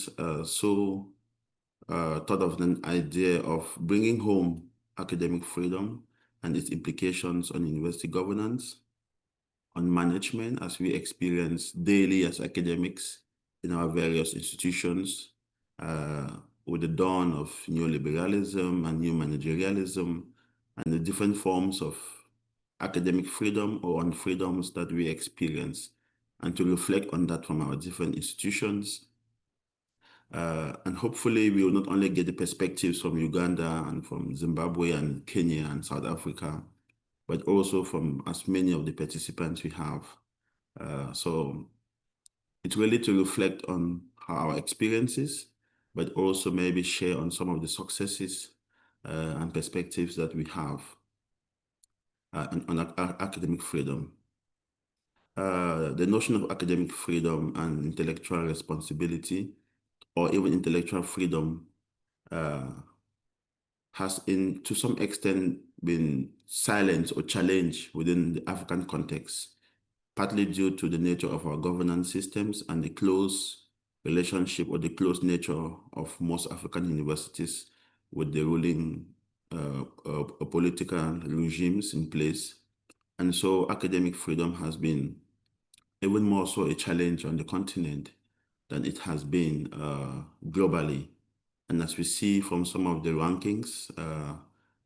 thought of an idea of bringing home academic freedom and its implications on university governance, on management, as we experience daily as academics in our various institutions, with the dawn of neoliberalism and new managerialism and the different forms of academic freedom or unfreedoms that we experience, and to reflect on that from our different institutions. And hopefully we will not only get the perspectives from Uganda and from Zimbabwe and Kenya and South Africa, but also from as many of the participants we have. So it's really to reflect on our experiences, but also maybe share on some of the successes and perspectives that we have on academic freedom. The notion of academic freedom and intellectual responsibility, or even intellectual freedom, has to some extent been silenced or challenged within the African context, partly due to the nature of our governance systems and the close relationship or the close nature of most African universities with the ruling political regimes in place. And so academic freedom has been even more so a challenge on the continent than it has been globally. And as we see from some of the rankings,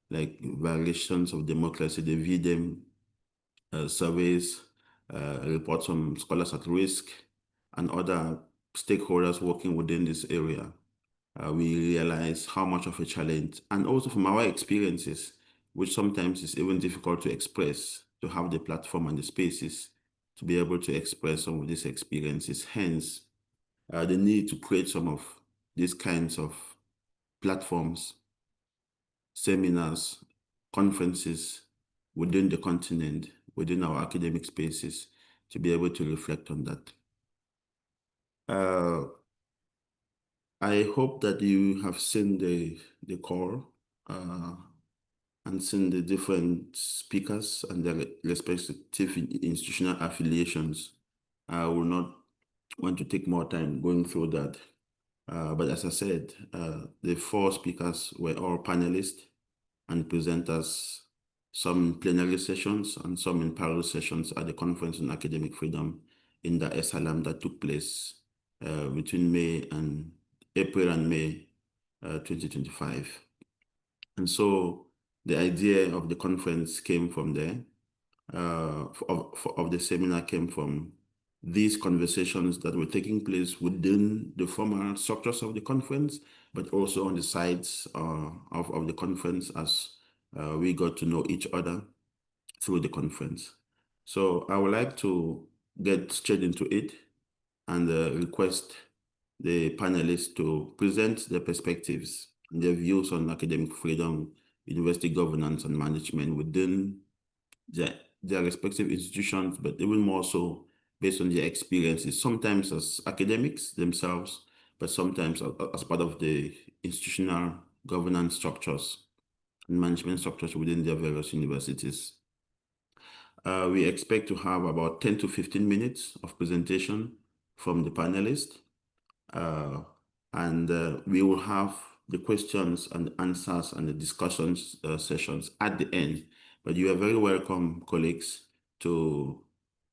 like violations of democracy, the VDEM surveys, reports from Scholars at Risk, and other stakeholders working within this area, we realize how much of a challenge, and also from our experiences, which sometimes is even difficult to express, to have the platform and the spaces to be able to express some of these experiences. Hence, the need to create some of these kinds of platforms, seminars, conferences within the continent, within our academic spaces, to be able to reflect on that. I hope that you have seen the call and seen the different speakers and their respective institutional affiliations. I will not want to take more time going through that. But as I said, the 4 speakers were all panelists and presenters, some in plenary sessions and some in parallel sessions at the Conference on Academic Freedom in Dar es Salaam that took place between April and May 2025. And so the idea of the conference came from there, of the seminar came from these conversations that were taking place within the formal structures of the conference, but also on the sides of the conference as we got to know each other through the conference. So I would like to get straight into it and request the panelists to present their perspectives and their views on academic freedom, university governance and management within their respective institutions, but even more so based on their experiences, sometimes as academics themselves, but sometimes as part of the institutional governance structures and management structures within their various universities. We expect to have about 10 to 15 minutes of presentation from the panelists. And we will have the questions and answers and the discussions sessions at the end. But you are very welcome, colleagues, to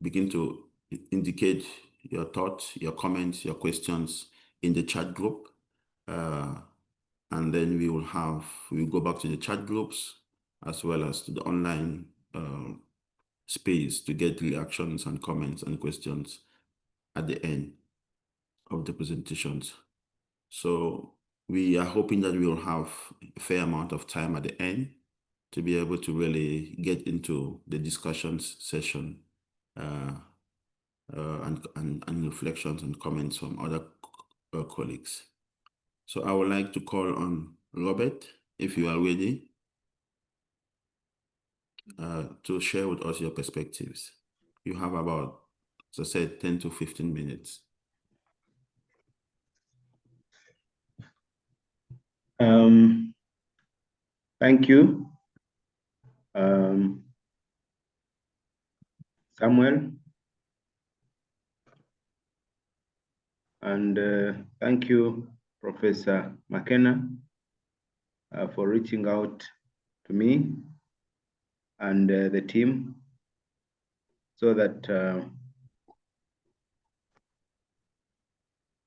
begin to indicate your thoughts, your comments, your questions in the chat group. And then we'll go back to the chat groups as well as to the online space to get reactions and comments and questions at the end of the presentations. So we are hoping that we will have a fair amount of time at the end to be able to really get into the discussions session and reflections and comments from other colleagues. So I would like to call on Robert, if you are ready, to share with us your perspectives. You have about, as I said, 10 to 15 minutes. Thank you. Samuel. And thank you, Professor McKenna, for reaching out to me and the team so that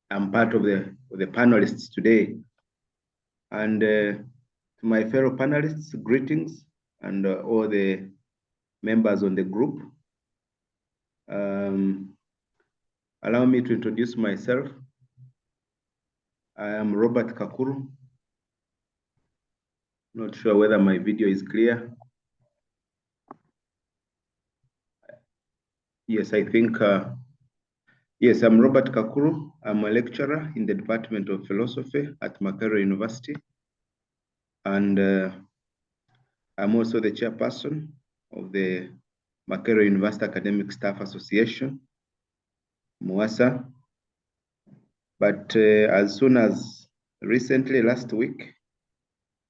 I'm part of the panelists today. And to my fellow panelists, greetings, and all the members on the group. Allow me to introduce myself. I am Robert Kakuru. Not sure whether my video is clear. Yes, I think, yes, I'm Robert Kakuru. I'm a lecturer in the Department of Philosophy at Makerere University. And I'm also the chairperson of the Makerere University Academic Staff Association, MUASA. But as soon as recently, last week,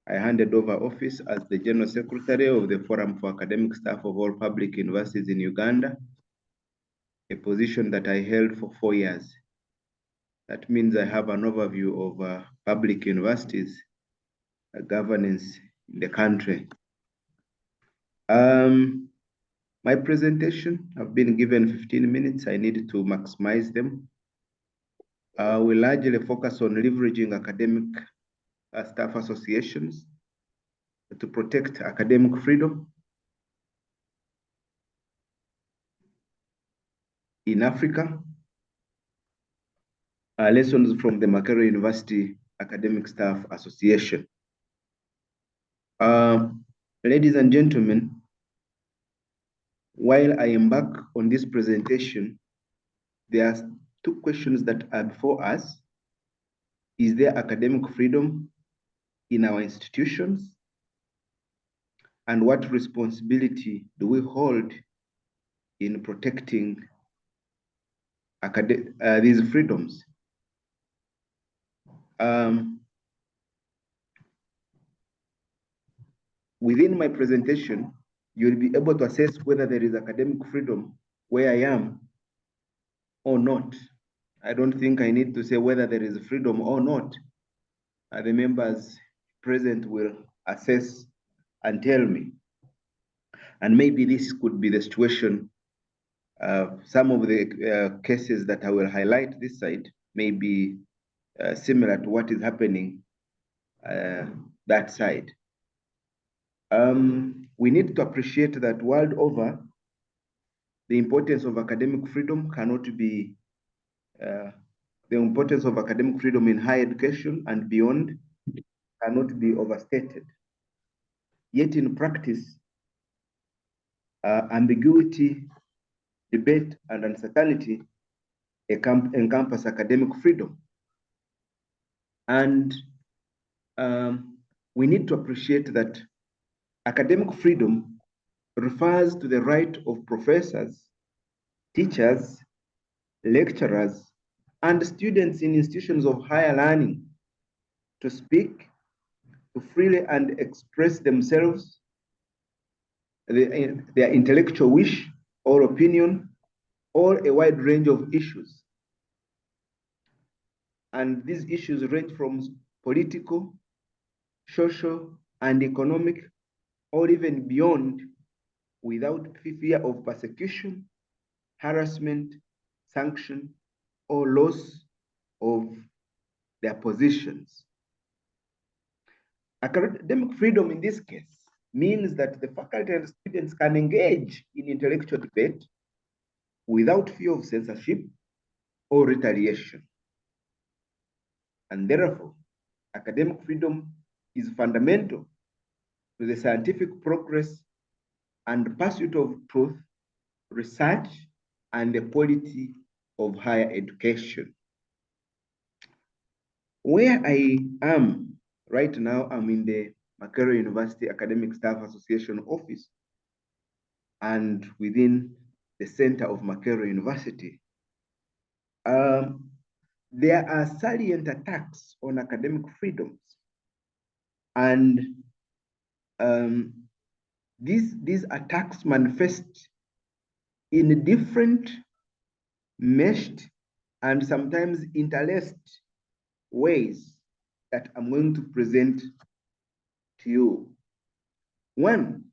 I handed over office as the General Secretary of the Forum for Academic Staff of all public universities in Uganda, a position that I held for 4 years. That means I have an overview of public universities, governance in the country. My presentation, I've been given 15 minutes. I need to maximize them. We largely focus on leveraging academic staff associations to protect academic freedom in Africa. Lessons from the Makerere University Academic Staff Association. Ladies and gentlemen, while I embark on this presentation, there are 2 questions that are before us. Is there academic freedom in our institutions? And what responsibility do we hold in protecting these freedoms? Within my presentation, you'll be able to assess whether there is academic freedom where I am or not. I don't think I need to say whether there is freedom or not. The members present will assess and tell me. And maybe this could be the situation. Some of the cases that I will highlight this side may be similar to what is happening that side. We need to appreciate that world over, the importance of academic freedom cannot be, the importance of academic freedom in higher education and beyond cannot be overstated. Yet in practice, ambiguity, debate, and uncertainty encompass academic freedom. And we need to appreciate that academic freedom refers to the right of professors, teachers, lecturers, and students in institutions of higher learning to speak, to freely and express themselves, their intellectual wish or opinion, or a wide range of issues. And these issues range from political, social, and economic, or even beyond, without fear of persecution, harassment, sanction, or loss of their positions. Academic freedom in this case means that the faculty and students can engage in intellectual debate without fear of censorship or retaliation. And therefore, academic freedom is fundamental to the scientific progress and pursuit of truth, research, and the quality of higher education. Where I am right now, I'm in the Makerere University Academic Staff Association office, and within the center of Makerere University. There are salient attacks on academic freedoms, and these attacks manifest in different meshed and sometimes interlaced ways that I'm going to present to you. One,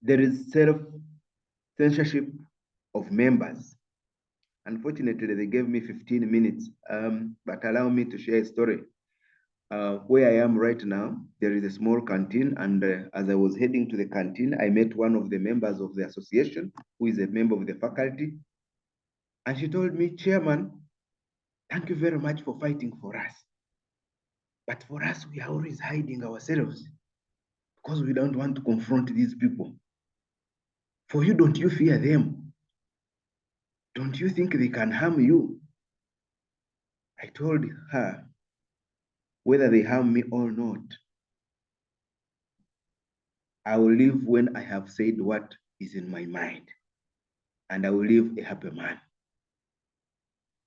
there is self-censorship of members. Unfortunately, they gave me 15 minutes, but allow me to share a story. Where I am right now, there is a small canteen, and as I was heading to the canteen, I met one of the members of the association, who is a member of the faculty, and she told me, Chairman, thank you very much for fighting for us. But for us, we are always hiding ourselves because we don't want to confront these people. For you, don't you fear them? Don't you think they can harm you? I told her, whether they harm me or not, I will live when I have said what is in my mind, and I will live a happy man.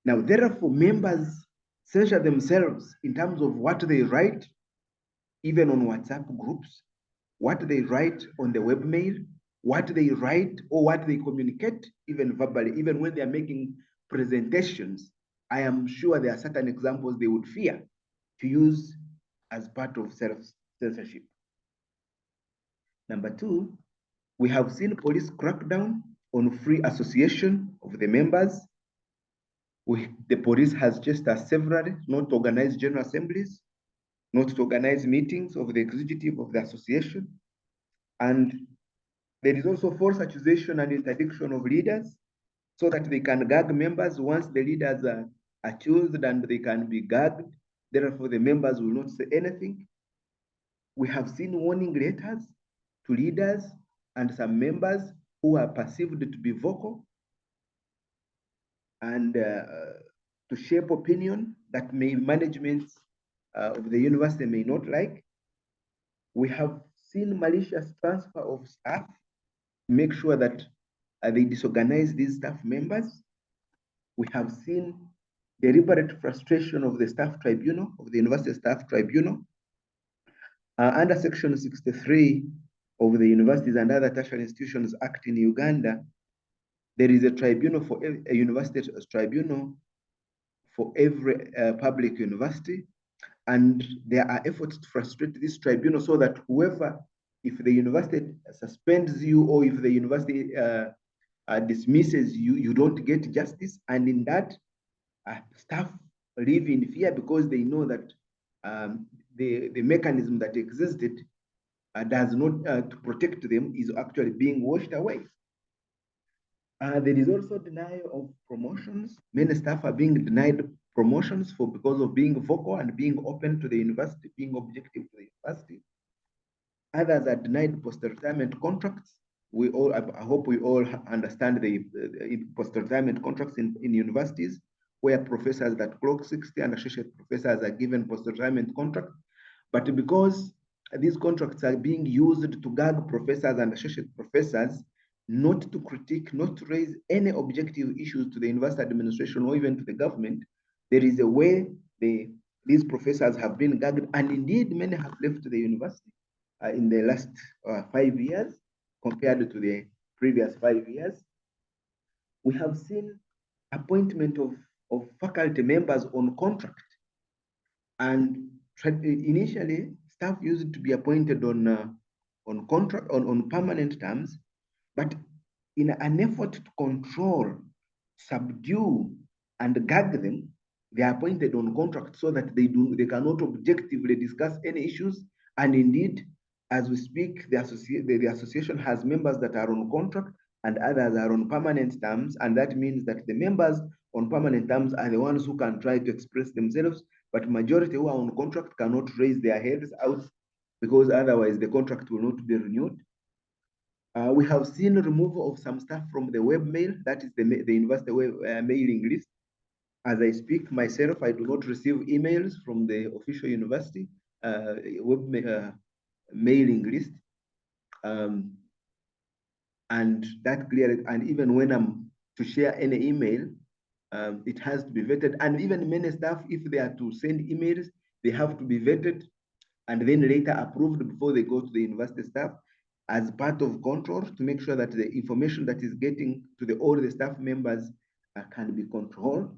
Now, therefore, members censure themselves in terms of what they write, even on WhatsApp groups, what they write on the webmail, what they write or what they communicate, even verbally, even when they are making presentations. I am sure there are certain examples they would fear to use as part of self-censorship. Number two, we have seen police crackdown on free association of the members. The police has just severally not to organize general assemblies, not to organize meetings of the executive of the association. And there is also false accusation and interdiction of leaders so that they can gag members once the leaders are accused and they can be gagged. Therefore, the members will not say anything. We have seen warning letters to leaders and some members who are perceived to be vocal and to shape opinion that management of the university may not like. We have seen malicious transfer of staff to make sure that they disorganize these staff members. We have seen deliberate frustration of the staff tribunal, of the university staff tribunal. Under Section 63 of the Universities and Other Tertiary Institutions Act in Uganda, there is a tribunal for a university tribunal for every public university, and there are efforts to frustrate this tribunal so that whoever, if the university suspends you or if the university dismisses you, you don't get justice. And in that, staff live in fear because they know that the mechanism that existed does not to protect them is actually being washed away. There is also denial of promotions. Many staff are being denied promotions because of being vocal and being open to the university, being objective to the university. Others are denied post-retirement contracts. I hope we all understand the post-retirement contracts in universities, where professors that clock 60 and associate professors are given post-retirement contracts. But because these contracts are being used to gag professors and associate professors, not to critique, not to raise any objective issues to the university administration or even to the government, there is a way these professors have been gagged, and indeed many have left the university in the last 5 years compared to the previous 5 years. We have seen appointment of faculty members on contract, and initially staff used to be appointed on contract on permanent terms, but in an effort to control, subdue, and gag them, they are appointed on contract so that they cannot objectively discuss any issues. And indeed, as we speak, the association has members that are on contract and others are on permanent terms, and that means that the members on permanent terms are the ones who can try to express themselves, but majority who are on contract cannot raise their heads out because otherwise the contract will not be renewed. We have seen removal of some stuff from the webmail, that is the university mailing list. As I speak myself, I do not receive emails from the official university mailing list. And that clearly, and even when I'm to share any email, it has to be vetted. And even many staff, if they are to send emails, they have to be vetted and then later approved before they go to the university staff as part of control to make sure that the information that is getting to all the staff members can be controlled.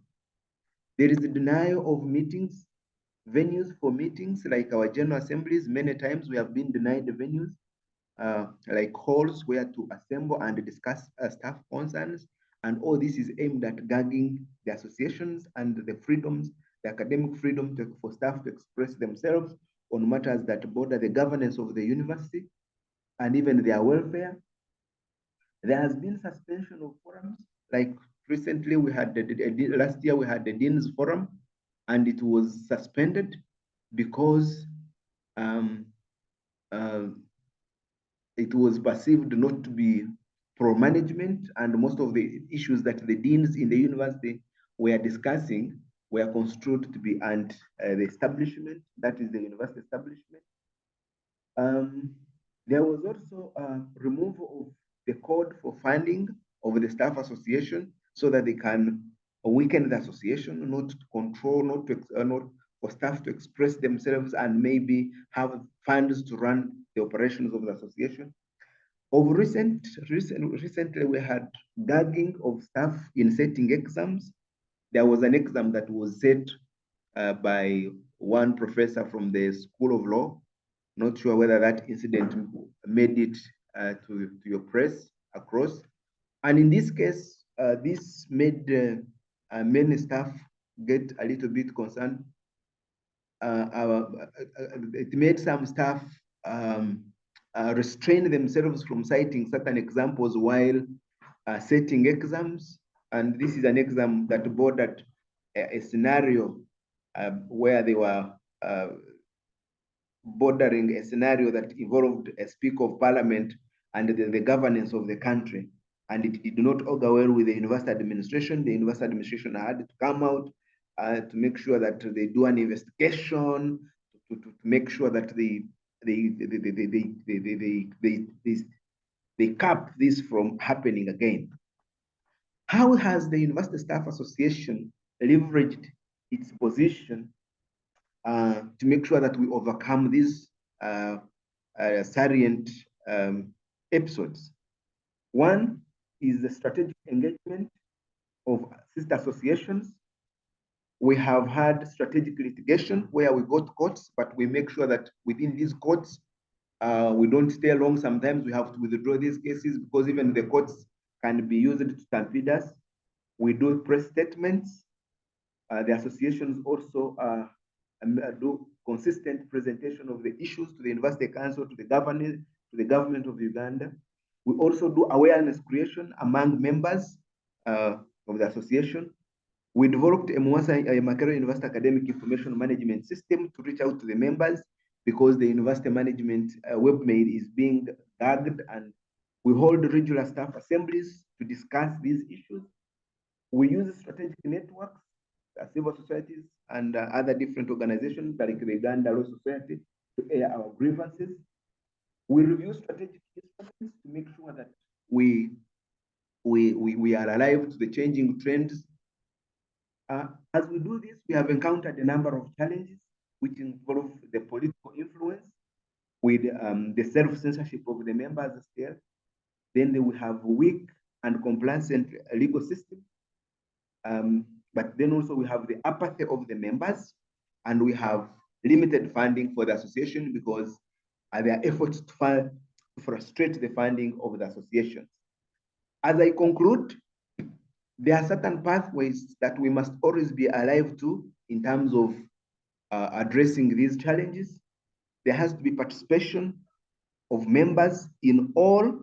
There is a denial of meetings, venues for meetings, like our general assemblies. Many times we have been denied the venues, like halls where to assemble and discuss staff concerns. And all this is aimed at gagging the associations and the freedoms, the academic freedom for staff to express themselves on matters that border the governance of the university and even their welfare. There has been suspension of forums, like recently we had, last year we had the Dean's Forum, and it was suspended because it was perceived not to be pro-management, and most of the issues that the deans in the university were discussing were construed to be anti the establishment, that is the university establishment. There was also a removal of the code for funding of the staff association so that they can weaken the association, not to control, not for staff to express themselves and maybe have funds to run the operations of the association. Recently, we had gagging of staff in setting exams. There was an exam that was set by one professor from the School of Law. Not sure whether that incident made it to your press across. And in this case, this made many staff get a little bit concerned. It made some staff restrain themselves from citing certain examples while setting exams. And this is an exam that bordered a scenario where they were bordering a scenario that involved a Speaker of Parliament and the governance of the country. And it did not augur well with the university administration. The university administration had to come out to make sure that they do an investigation, to make sure that they cap this from happening again. How has the University Staff Association leveraged its position to make sure that we overcome these salient episodes? One is the strategic engagement of sister associations. We have had strategic litigation where we go to courts, but we make sure that within these courts, we don't stay long. Sometimes we have to withdraw these cases because even the courts can be used to stampede us. We do press statements. The associations also do consistent presentation of the issues to the University Council, to the government of Uganda. We also do awareness creation among members of the association. We developed a Makerere University Academic Information Management System to reach out to the members because the university management webmail is being gagged, and we hold regular staff assemblies to discuss these issues. We use strategic networks, civil societies, and other different organizations like the Uganda Law Society to air our grievances. We review strategic instruments to make sure that we are alive to the changing trends. As we do this, we have encountered a number of challenges, which involve the political influence with the self-censorship of the members still. Then we have weak and complacent legal system. But then also we have the apathy of the members, and we have limited funding for the association because there are efforts to frustrate the funding of the associations. As I conclude, there are certain pathways that we must always be alive to in terms of addressing these challenges. There has to be participation of members in all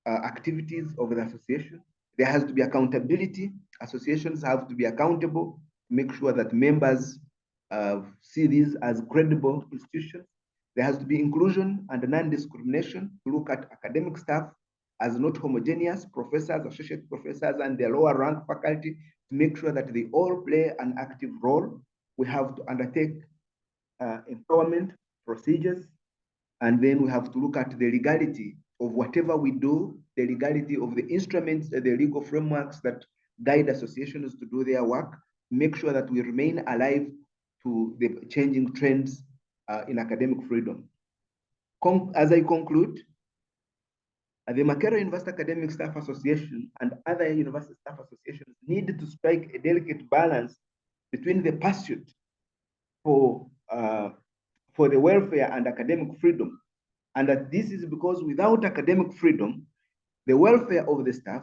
activities of the association. There has to be accountability. Associations have to be accountable to make sure that members see these as credible institutions. There has to be inclusion and non-discrimination to look at academic staff as not homogeneous, professors, associate professors, and their lower rank faculty to make sure that they all play an active role. We have to undertake empowerment procedures, and then we have to look at the legality of whatever we do, the legality of the instruments, the legal frameworks that guide associations to do their work, make sure that we remain alive to the changing trends in academic freedom. As I conclude, The Makerere University Academic Staff Association and other university staff associations need to strike a delicate balance between the pursuit for the welfare and academic freedom. And that this is because without academic freedom, the welfare of the staff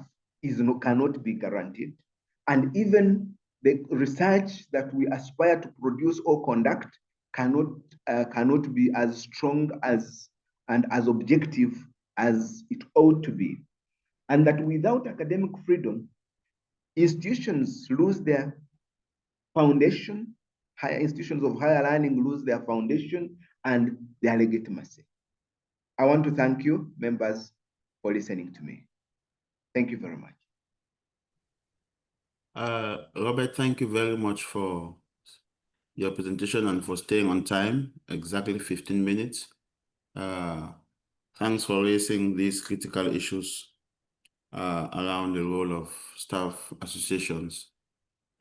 cannot be guaranteed. And even the research that we aspire to produce or conduct cannot be as strong and as objective as it ought to be. And that without academic freedom, institutions lose their foundation, higher institutions of higher learning lose their foundation and their legitimacy. I want to thank you, members, for listening to me. Thank you very much. Robert, thank you very much for your presentation and for staying on time, exactly 15 minutes. Thanks for raising these critical issues around the role of staff associations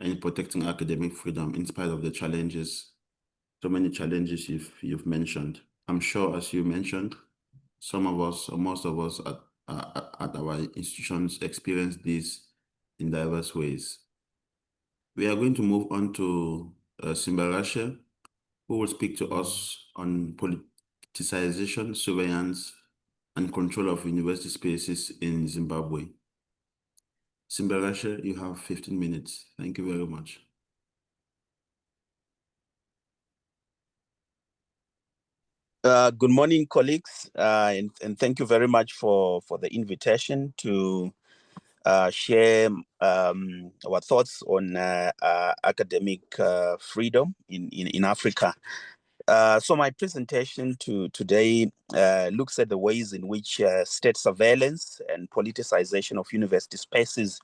in protecting academic freedom in spite of the challenges, so many challenges you've mentioned. I'm sure, as you mentioned, some of us or most of us at our institutions experience this in diverse ways. We are going to move on to Simbarashe, who will speak to us on politicization, surveillance, and control of university spaces in Zimbabwe. Simbarashe, you have 15 minutes. Thank you very much. Good morning, colleagues, and thank you very much for the invitation to share our thoughts on academic freedom in Africa. So my presentation today looks at the ways in which state surveillance and politicization of university spaces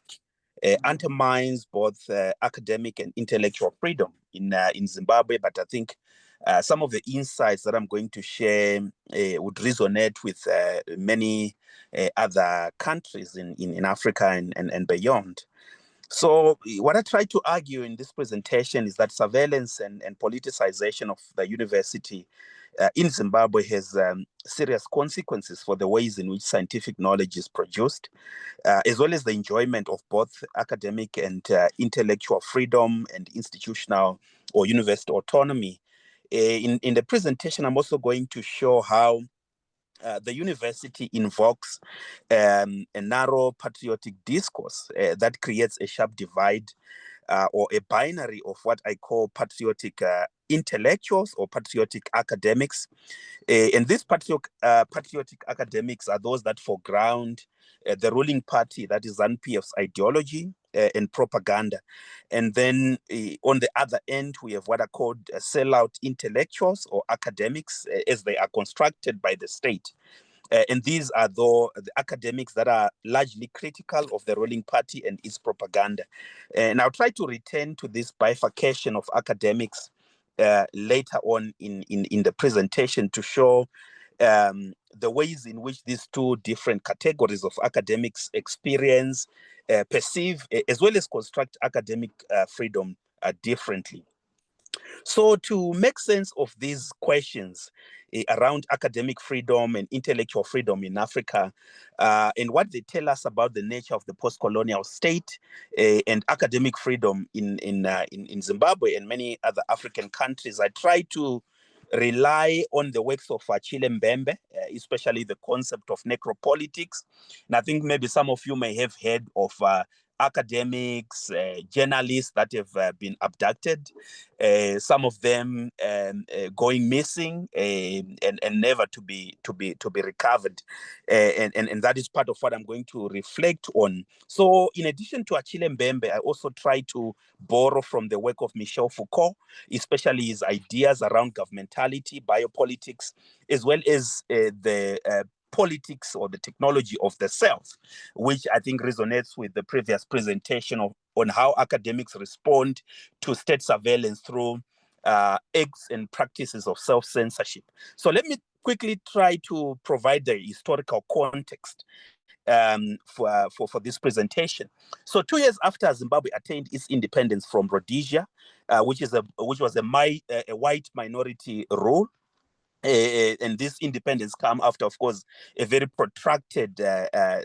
undermines both academic and intellectual freedom in Zimbabwe. But I think some of the insights that I'm going to share would resonate with many other countries in Africa and beyond. So what I try to argue in this presentation is that surveillance and politicization of the university in Zimbabwe has serious consequences for the ways in which scientific knowledge is produced, as well as the enjoyment of both academic and intellectual freedom and institutional or university autonomy. In the presentation, I'm also going to show how the university invokes a narrow patriotic discourse that creates a sharp divide or a binary of what I call patriotic intellectuals or patriotic academics. And these patriotic academics are those that foreground the ruling party, that is ZANU-PF's ideology and propaganda. And then on the other end, we have what are called sellout intellectuals or academics as they are constructed by the state. And these are the academics that are largely critical of the ruling party and its propaganda. And I'll try to return to this bifurcation of academics later on in the presentation to show the ways in which these two different categories of academics experience, perceive, as well as construct academic freedom differently. So to make sense of these questions around academic freedom and intellectual freedom in Africa, and what they tell us about the nature of the post-colonial state and academic freedom in Zimbabwe and many other African countries, I try to rely on the works of Achille Mbembe, especially the concept of necropolitics. And I think maybe some of you may have heard of academics, journalists that have been abducted, some of them going missing and never to be recovered, and that is part of what I'm going to reflect on. So, in addition to Achille Mbembe, I also try to borrow from the work of Michel Foucault, especially his ideas around governmentality, biopolitics, as well as the politics or the technology of the self, which I think resonates with the previous presentation on how academics respond to state surveillance through acts and practices of self-censorship. So let me quickly try to provide the historical context for this presentation. So 2 years after Zimbabwe attained its independence from Rhodesia, which was a white minority rule, and this independence come after, of course, a very protracted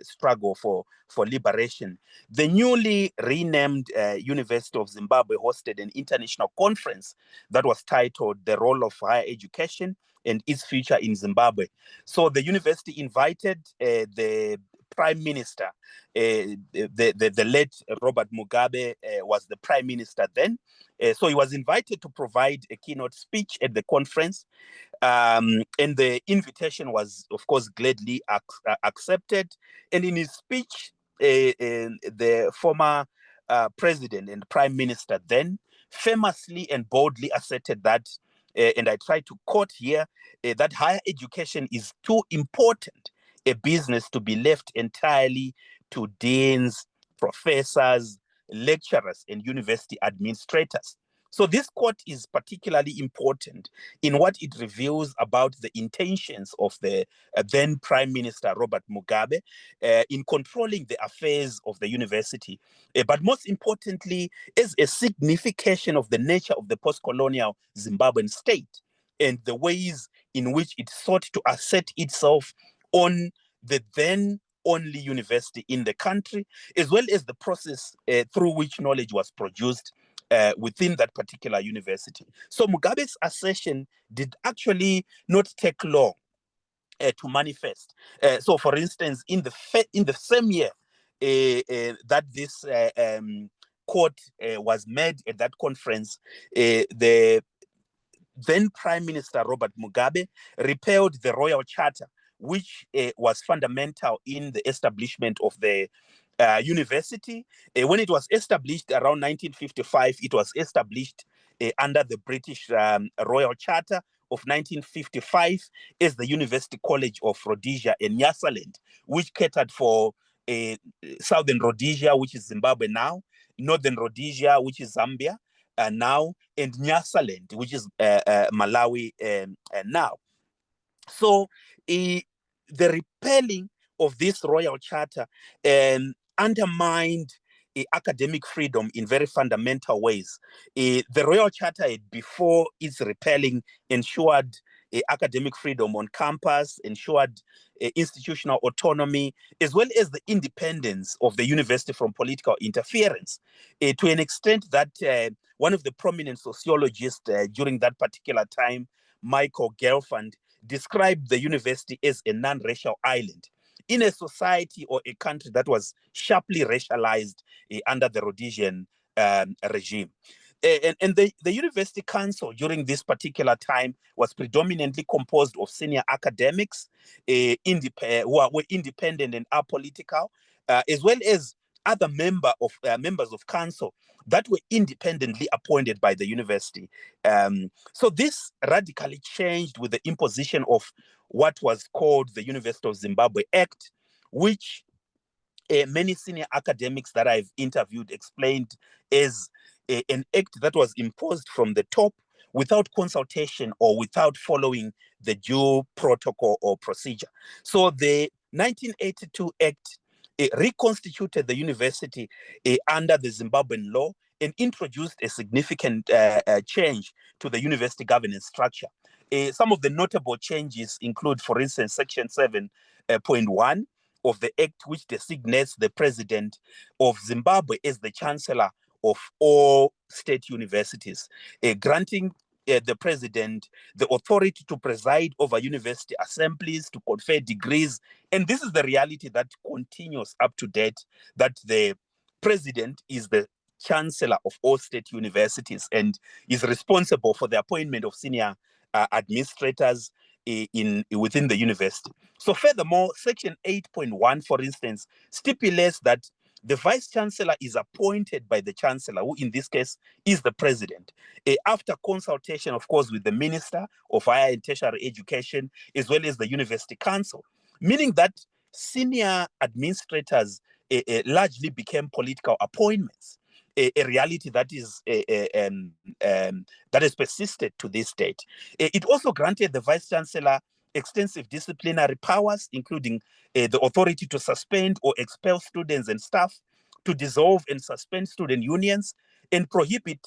struggle for liberation. The newly renamed University of Zimbabwe hosted an international conference that was titled "The Role of Higher Education and Its Future in Zimbabwe." So the university invited the Prime Minister, the late Robert Mugabe was the Prime Minister then. So he was invited to provide a keynote speech at the conference. And the invitation was, of course, gladly accepted. And in his speech, the former president and prime minister then famously and boldly asserted that, and I try to quote here, that higher education is too important a business to be left entirely to deans, professors, lecturers, and university administrators. So this quote is particularly important in what it reveals about the intentions of the then Prime Minister Robert Mugabe in controlling the affairs of the university. But most importantly, is a signification of the nature of the post-colonial Zimbabwean state and the ways in which it sought to assert itself on the then only university in the country, as well as the process through which knowledge was produced within that particular university. So Mugabe's assertion did actually not take long to manifest. So, for instance, in the same year that this quote was made at that conference, the then Prime Minister Robert Mugabe repealed the Royal Charter, which was fundamental in the establishment of the university. When it was established around 1955, it was established under the British Royal Charter of 1955 as the University College of Rhodesia and Nyasaland, which catered for Southern Rhodesia, which is Zimbabwe now, Northern Rhodesia, which is Zambia now, and Nyasaland, which is Malawi now. So the repealing of this royal charter undermined academic freedom in very fundamental ways. The royal charter, before its repealing, ensured academic freedom on campus, ensured institutional autonomy, as well as the independence of the university from political interference, to an extent that one of the prominent sociologists during that particular time, Michael Gelfand, described the university as a non-racial island in a society or a country that was sharply racialized under the Rhodesian regime. And the University Council during this particular time was predominantly composed of senior academics who were independent and apolitical, as well as other members of council that were independently appointed by the university. So this radically changed with the imposition of what was called the University of Zimbabwe Act, which many senior academics that I've interviewed explained as an act that was imposed from the top without consultation or without following the due protocol or procedure. So the 1982 Act reconstituted the university under the Zimbabwean law and introduced a significant change to the university governance structure. Some of the notable changes include, for instance, Section 7.1 of the Act, which designates the president of Zimbabwe as the chancellor of all state universities, granting the president the authority to preside over university assemblies, to confer degrees. And this is the reality that continues up to date, that the president is the chancellor of all state universities and is responsible for the appointment of senior administrators within the university. So furthermore, Section 8.1, for instance, stipulates that the vice chancellor is appointed by the chancellor, who in this case is the president, after consultation, of course, with the Minister of Higher and Tertiary Education, as well as the University Council, meaning that senior administrators largely became political appointments, a reality that is that has persisted to this date. It also granted the vice chancellor extensive disciplinary powers, including the authority to suspend or expel students and staff, to dissolve and suspend student unions, and prohibit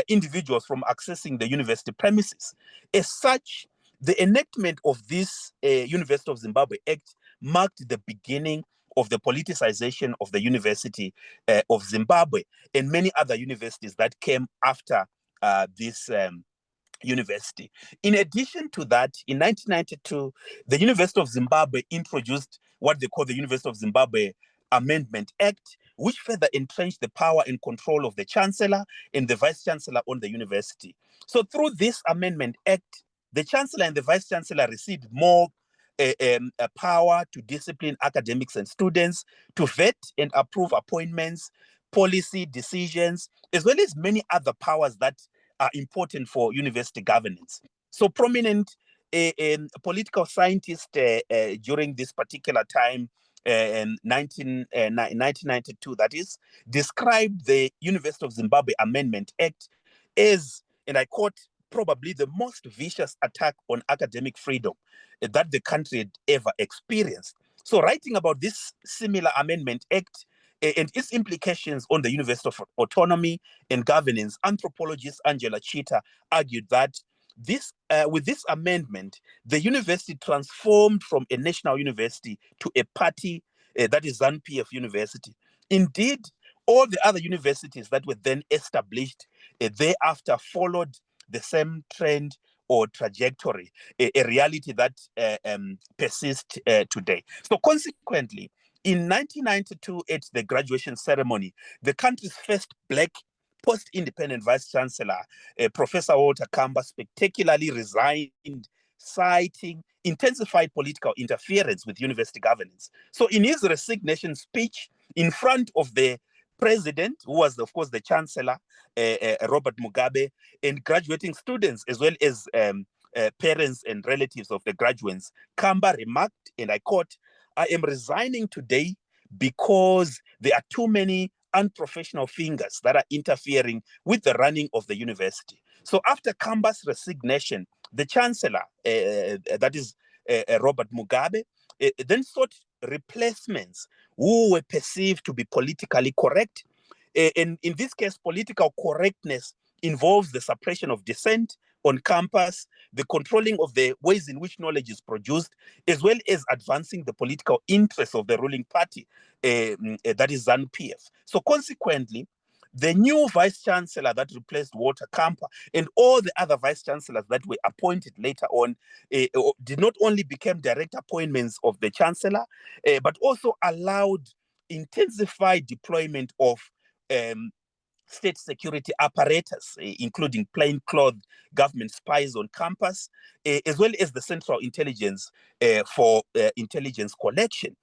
individuals from accessing the university premises. As such, The enactment of this University of Zimbabwe Act marked the beginning of the politicization of the University of Zimbabwe and many other universities that came after this university. In addition to that, in 1992, the University of Zimbabwe introduced what they call the University of Zimbabwe Amendment Act, which further entrenched the power and control of the Chancellor and the Vice Chancellor on the university. So through this Amendment Act, the Chancellor and the Vice Chancellor received more power to discipline academics and students, to vet and approve appointments, policy decisions, as well as many other powers that are important for university governance. So prominent political scientists during this particular time, 1992, that is, described the University of Zimbabwe Amendment Act as, and I quote, probably the most vicious attack on academic freedom that the country had ever experienced. So writing about this similar Amendment Act and its implications on the University of Autonomy and Governance, anthropologist Angela Chita argued that with this amendment, the university transformed from a national university to a party, that is ZANU-PF University. Indeed, all the other universities that were then established thereafter followed the same trend or trajectory, a reality that persists today. So consequently, in 1992, at the graduation ceremony, the country's first Black post-independent Vice-Chancellor, Professor Walter Kamba, spectacularly resigned, citing intensified political interference with university governance. So in his resignation speech in front of the president, who was, of course, the Chancellor, Robert Mugabe, and graduating students, as well as parents and relatives of the graduates, Kamba remarked, and I quote, "I am resigning today because there are too many unprofessional fingers that are interfering with the running of the university." So after Kamba's resignation, the Chancellor, that is Robert Mugabe, then sought replacements who were perceived to be politically correct. And in this case, political correctness involves the suppression of dissent on campus, the controlling of the ways in which knowledge is produced, as well as advancing the political interests of the ruling party, that is ZANU-PF. So consequently, the new vice-chancellor that replaced Walter Kamba and all the other vice-chancellors that were appointed later on did not only become direct appointments of the chancellor, but also allowed intensified deployment of state security apparatus, including plainclothes government spies on campus, as well as the Central Intelligence for intelligence collection.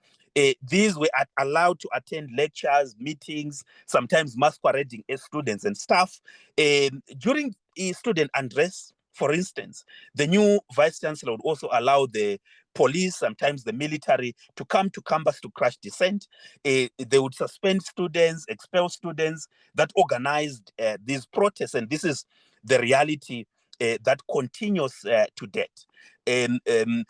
These were allowed to attend lectures, meetings, sometimes masquerading as students and staff. During student undress, for instance, the new vice-chancellor would also allow the police, sometimes the military, to come to campus to crush dissent. They would suspend students, expel students that organized these protests, and this is the reality that continues to date.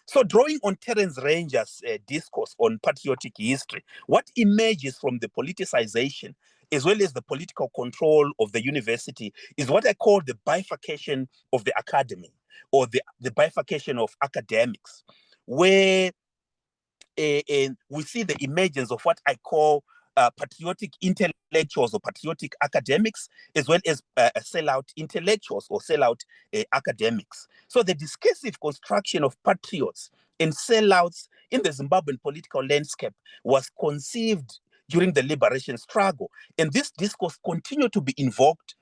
So drawing on Terence Ranger's discourse on patriotic history, what emerges from the politicization as well as the political control of the university is what I call the bifurcation of the academy, or the bifurcation of academics, where we see the emergence of what I call patriotic intellectuals or patriotic academics, as well as sellout intellectuals or sellout academics. So the discursive construction of patriots and sellouts in the Zimbabwean political landscape was conceived during the liberation struggle. And this discourse continued to be invoked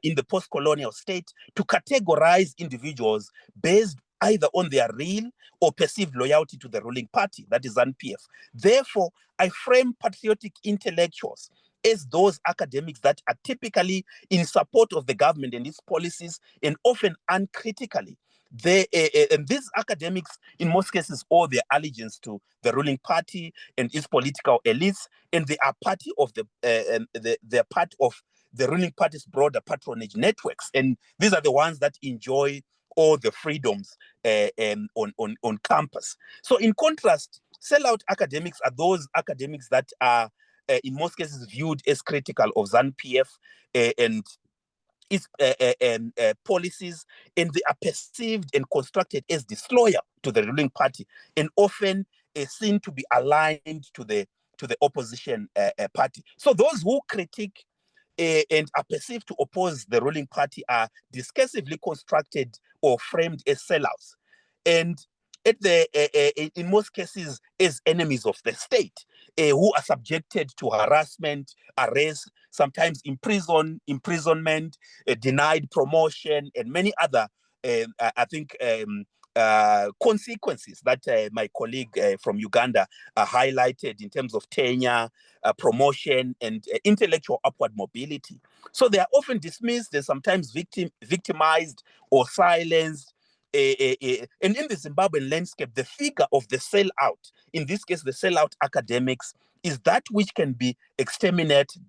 in the post-colonial state to categorize individuals based either on their real or perceived loyalty to the ruling party, that is ZANU-PF. Therefore, I frame patriotic intellectuals as those academics that are typically in support of the government and its policies, and often uncritically. And these academics, in most cases, owe their allegiance to the ruling party and its political elites, and they are part of they're part of the ruling party's broader patronage networks, and these are the ones that enjoy all the freedoms on campus. So in contrast, sellout academics are those academics that are in most cases viewed as critical of ZANU-PF and its policies, and they are perceived and constructed as disloyal to the ruling party, and often seen to be aligned to the opposition party. So those who critique and are perceived to oppose the ruling party are discursively constructed or framed as sellouts, and in most cases as enemies of the state, who are subjected to harassment, arrest, sometimes imprisonment, denied promotion, and many other, I think, consequences that my colleague from Uganda highlighted in terms of tenure, promotion, and intellectual upward mobility. So they are often dismissed, they're sometimes victimized or silenced. And in the Zimbabwean landscape, the figure of the sellout, in this case, the sellout academics, is that which can be exterminated,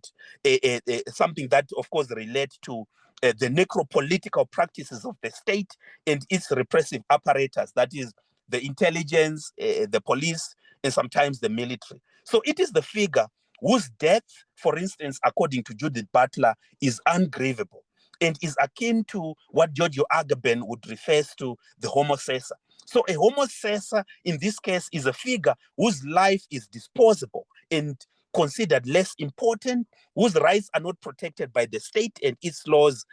something that, of course, relates to the necropolitical practices of the state and its repressive apparatus, that is the intelligence, the police, and sometimes the military. So it is the figure whose death, for instance, according to Judith Butler, is ungrievable and is akin to what Giorgio Agamben would refer to the homo caesar. So a homo caesar, in this case, is a figure whose life is disposable and considered less important, whose rights are not protected by the state and its laws,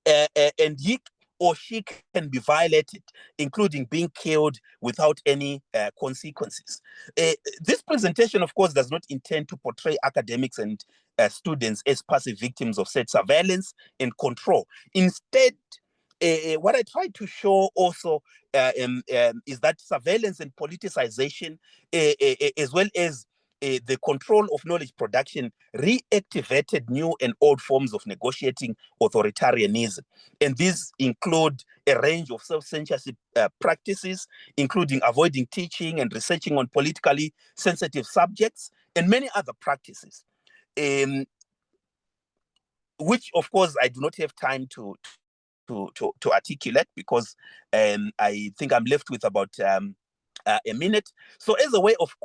and he or she can be violated, including being killed without any consequences. This presentation, of course, does not intend to portray academics and students as passive victims of state surveillance and control. Instead, what I try to show also is that surveillance and politicization, as well as the control of knowledge production, reactivated new and old forms of negotiating authoritarianism. And these include a range of self-censorship practices, including avoiding teaching and researching on politically sensitive subjects, and many other practices, which, of course, I do not have time to articulate, because I think I'm left with about a minute. So as a way of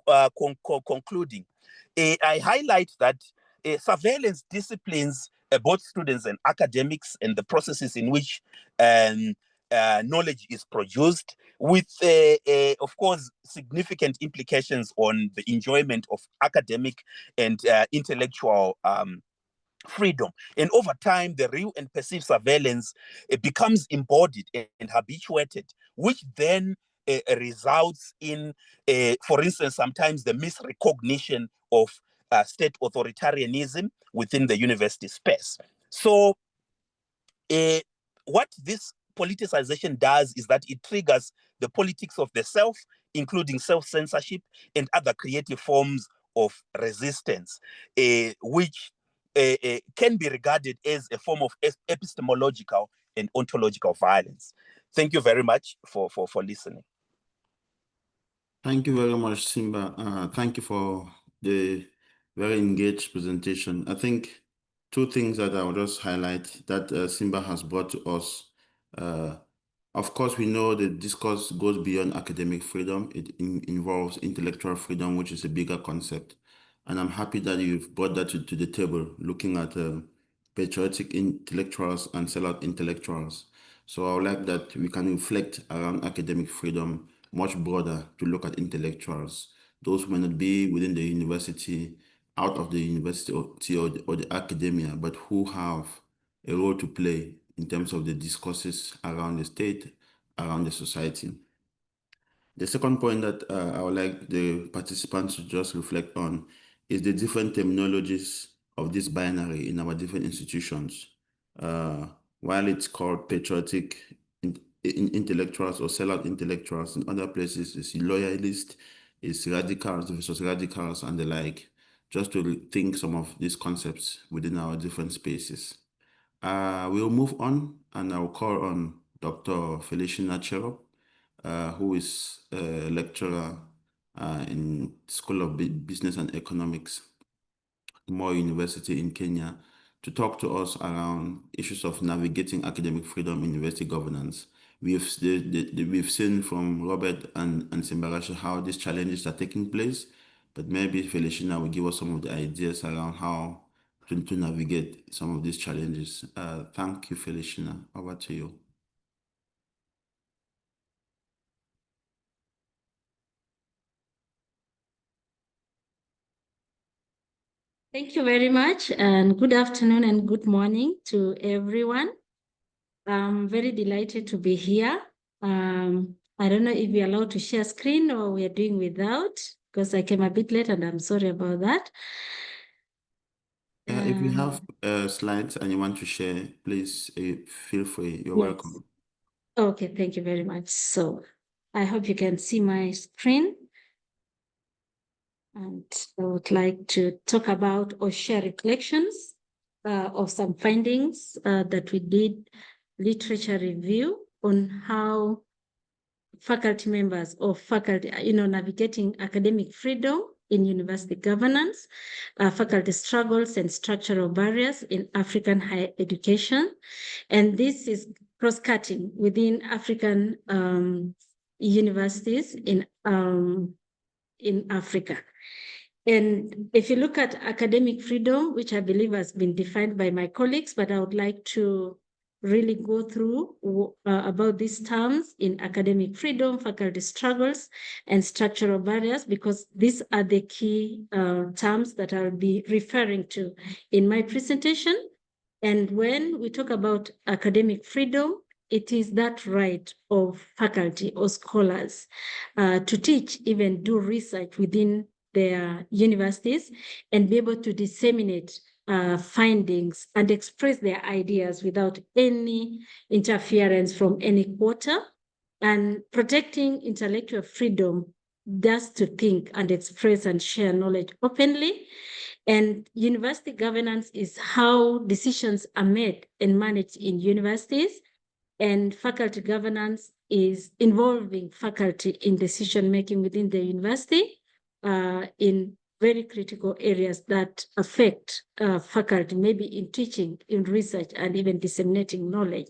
concluding, I highlight that surveillance disciplines both students and academics and the processes in which knowledge is produced, with, of course, significant implications on the enjoyment of academic and intellectual freedom. And over time, the real and perceived surveillance becomes embodied and habituated, which then results in, for instance, sometimes the misrecognition of state authoritarianism within the university space. So what this politicization does is that it triggers the politics of the self, including self-censorship and other creative forms of resistance, which can be regarded as a form of epistemological and ontological violence. Thank you very much for listening. Thank you very much, Simba. Thank you for the very engaged presentation. I think two things that I will just highlight that Simba has brought to us. Of course, we know the discourse goes beyond academic freedom. It involves intellectual freedom, which is a bigger concept. And I'm happy that you've brought that to the table, looking at patriotic intellectuals and sellout intellectuals. So I would like that we can reflect around academic freedom much broader to look at intellectuals, those who may not be within the university, out of the university or the academia, but who have a role to play in terms of the discourses around the state, around the society. The second point that I would like the participants to just reflect on is the different terminologies of this binary in our different institutions. While it's called patriotic intellectuals or sellout intellectuals, in other places it's loyalist, it's radicals versus radicals and the like, just to think some of these concepts within our different spaces. We'll move on, and I'll call on Dr. Felishana Cherop, who is a lecturer in School of Business and Economics, Moi University in Kenya, to talk to us around issues of navigating academic freedom in university governance. We've seen from Robert and Simbarashe how these challenges are taking place, but maybe Felishana will give us some of the ideas around how to navigate some of these challenges. Thank you, Felishana. Over to you. Thank you very much, and good afternoon and good morning to everyone. I'm very delighted to be here. I don't know if we're allowed to share screen or we are doing without, because I came a bit late and I'm sorry about that. If you have slides and you want to share, please feel free. You're welcome. Okay, thank you very much. So I hope you can see my screen. And I would like to talk about or share reflections of some findings that we did literature review on how faculty members or faculty, navigating academic freedom in university governance, faculty struggles and structural barriers in African higher education. And this is cross-cutting within African universities in Africa. And if you look at academic freedom, which I believe has been defined by my colleagues, but I would like to really go through about these terms in academic freedom, faculty struggles, and structural barriers, because these are the key terms that I'll be referring to in my presentation. And when we talk about academic freedom, it is that right of faculty or scholars to teach, even do research within their universities and be able to disseminate findings and express their ideas without any interference from any quarter, and protecting intellectual freedom just to think and express and share knowledge openly. And university governance is how decisions are made and managed in universities. And faculty governance is involving faculty in decision-making within the university in very critical areas that affect faculty, maybe in teaching, in research, and even disseminating knowledge.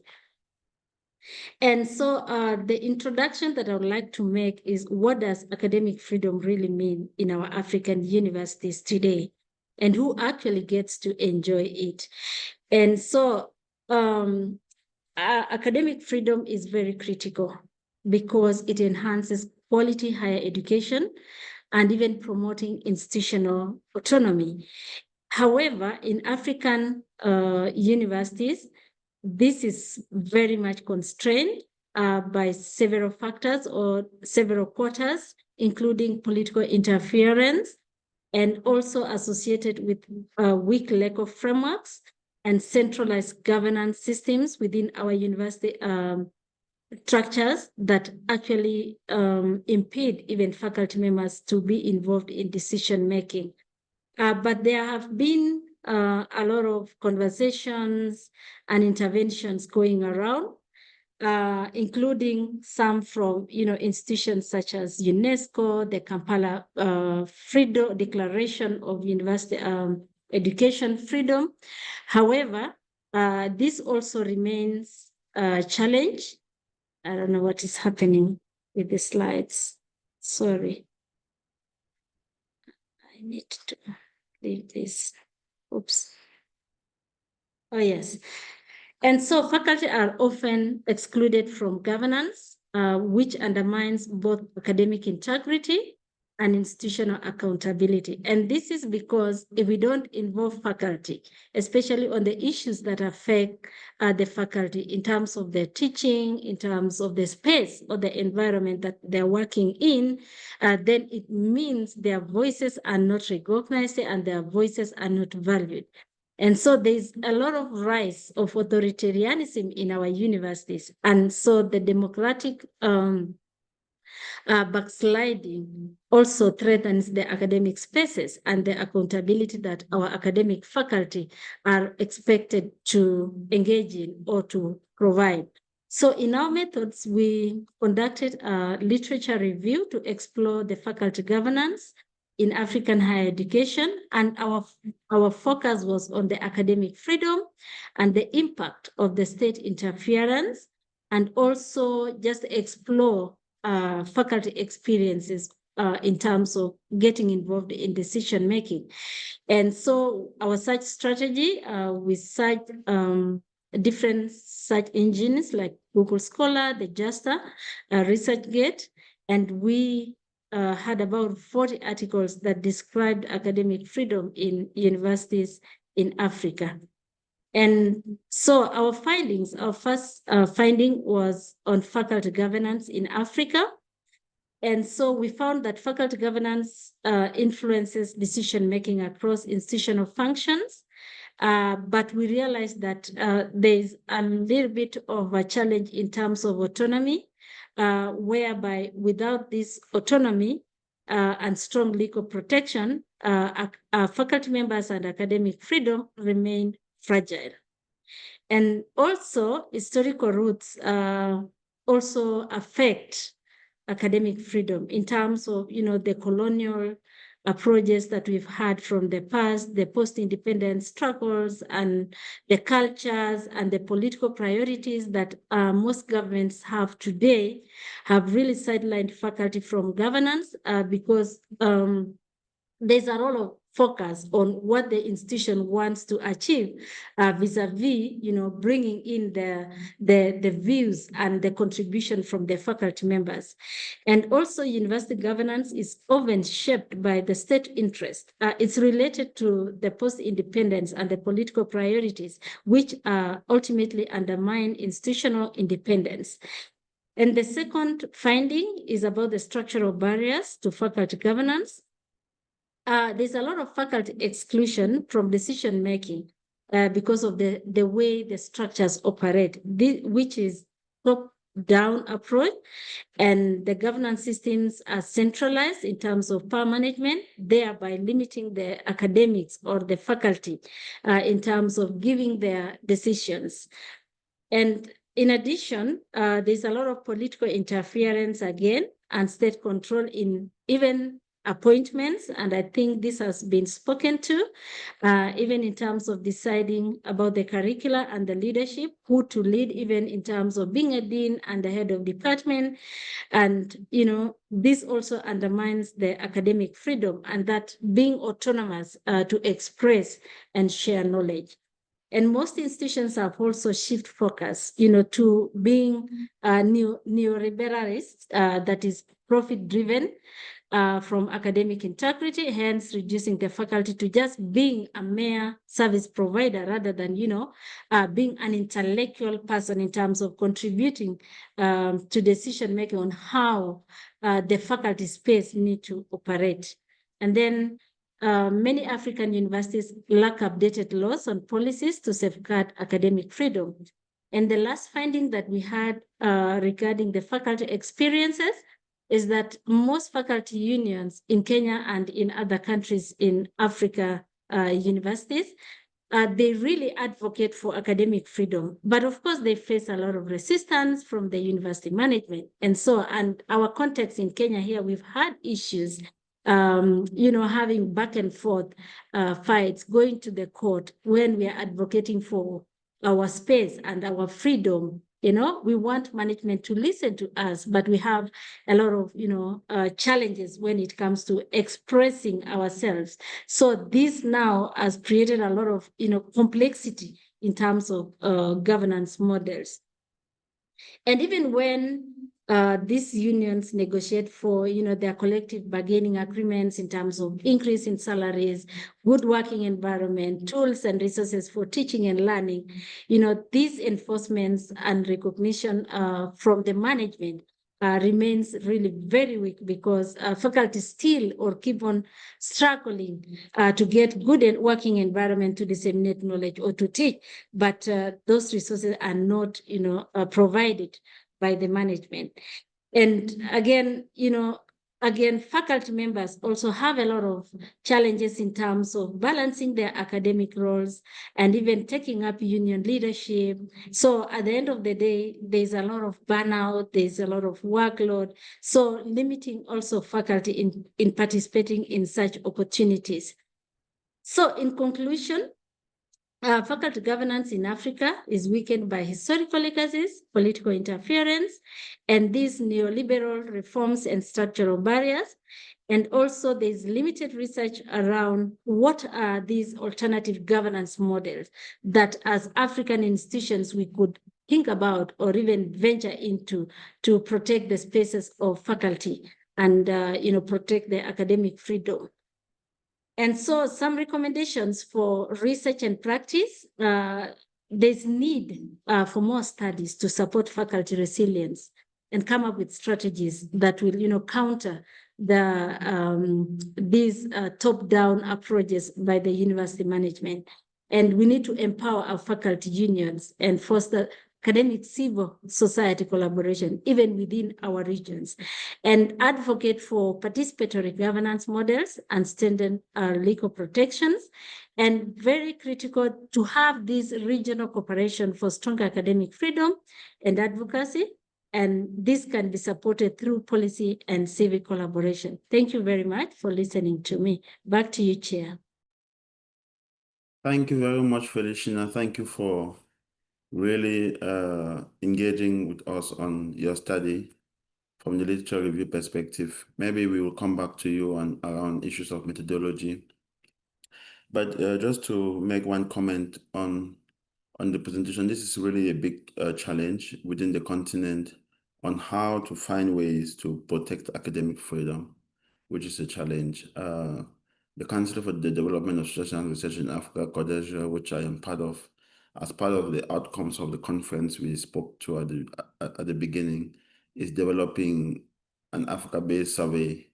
And so the introduction that I would like to make is, what does academic freedom really mean in our African universities today? And who actually gets to enjoy it? And so academic freedom is very critical because it enhances quality higher education and even promoting institutional autonomy. However, in African universities, this is very much constrained by several factors or several quarters, including political interference, and also associated with weak lack of frameworks and centralized governance systems within our university structures that actually impede even faculty members to be involved in decision making. But there have been a lot of conversations and interventions going around, including some from institutions such as UNESCO, the Kampala Freedom Declaration of University Education Freedom. However, this also remains a challenge. I don't know what is happening with the slides. Sorry. I need to leave this. Oops. Oh, yes. And so faculty are often excluded from governance, which undermines both academic integrity and institutional accountability. And this is because if we don't involve faculty, especially on the issues that affect the faculty in terms of their teaching, in terms of the space or the environment that they're working in, then it means their voices are not recognized and their voices are not valued. And so there's a lot of rise of authoritarianism in our universities. And so the democratic backsliding also threatens the academic spaces and the accountability that our academic faculty are expected to engage in or to provide. So in our methods, we conducted a literature review to explore the faculty governance in African higher education, and our focus was on the academic freedom and the impact of the state interference, and also just explore faculty experiences in terms of getting involved in decision making. And so our search strategy, we search different search engines like Google Scholar, the JASTA, ResearchGate, and we had about 40 articles that described academic freedom in universities in Africa. And so our findings, our first finding was on faculty governance in Africa. And so we found that faculty governance influences decision-making across institutional functions. But we realized that there's a little bit of a challenge in terms of autonomy, whereby without this autonomy and strong legal protection, faculty members and academic freedom remain fragile. And also historical roots also affect academic freedom in terms of, the colonial approaches that we've had from the past, the post-independence struggles and the cultures and the political priorities that most governments have today have really sidelined faculty from governance because there's a lot of focus on what the institution wants to achieve vis-a-vis, bringing in the views and the contribution from the faculty members. And also university governance is often shaped by the state interest. It's related to the post-independence and the political priorities, which ultimately undermine institutional independence. And the second finding is about the structural barriers to faculty governance. There's a lot of faculty exclusion from decision-making because of the way the structures operate, which is top-down approach, and the governance systems are centralized in terms of power management, thereby limiting the academics or the faculty in terms of giving their decisions. And in addition, there's a lot of political interference again and state control in even appointments, and I think this has been spoken to, even in terms of deciding about the curricula and the leadership, who to lead, even in terms of being a dean and the head of department. And, this also undermines the academic freedom and that being autonomous to express and share knowledge. And most institutions have also shift focus, to being neoliberalist, that is profit-driven, from academic integrity, hence reducing the faculty to just being a mere service provider rather than, being an intellectual person in terms of contributing to decision-making on how the faculty space need to operate. And then many African universities lack updated laws on policies to safeguard academic freedom. And the last finding that we had regarding the faculty experiences is that most faculty unions in Kenya and in other countries in Africa universities, they really advocate for academic freedom. But of course, they face a lot of resistance from the university management. And so, and our context in Kenya here, we've had issues, having back and forth fights, going to the court when we are advocating for our space and our freedom. We want management to listen to us, but we have a lot of, challenges when it comes to expressing ourselves. So this now has created a lot of, complexity in terms of governance models. And even when these unions negotiate for, their collective bargaining agreements in terms of increase in salaries, good working environment, tools and resources for teaching and learning, these enforcements and recognition from the management remains really very weak because faculty still or keep on struggling to get good and working environment to disseminate knowledge or to teach, but those resources are not, provided by the management. And again, faculty members also have a lot of challenges in terms of balancing their academic roles and even taking up union leadership. So at the end of the day, there's a lot of burnout, there's a lot of workload. So limiting also faculty in participating in such opportunities. So in conclusion, Faculty governance in Africa is weakened by historical legacies, political interference, and these neoliberal reforms and structural barriers. And also there's limited research around what are these alternative governance models that as African institutions we could think about or even venture into to protect the spaces of faculty and protect the academic freedom. And so some recommendations for research and practice, there's need for more studies to support faculty resilience and come up with strategies that will counter these top-down approaches by the university management. And we need to empower our faculty unions and foster academic civil society collaboration, even within our regions, and advocate for participatory governance models and strengthen legal protections. And very critical to have this regional cooperation for stronger academic freedom and advocacy. And this can be supported through policy and civic collaboration. Thank you very much for listening to me. Back to you, Chair. Thank you very much, Felishana. Thank you for really engaging with us on your study from the literature review perspective. Maybe we will come back to you on around issues of methodology. But just to make one comment on the presentation, this is really a big challenge within the continent on how to find ways to protect academic freedom, which is a challenge. The Council for the Development of Social and Research in Africa, CODESRIA, which I am part of, as part of the outcomes of the conference we spoke to at the beginning, is developing an Africa-based survey,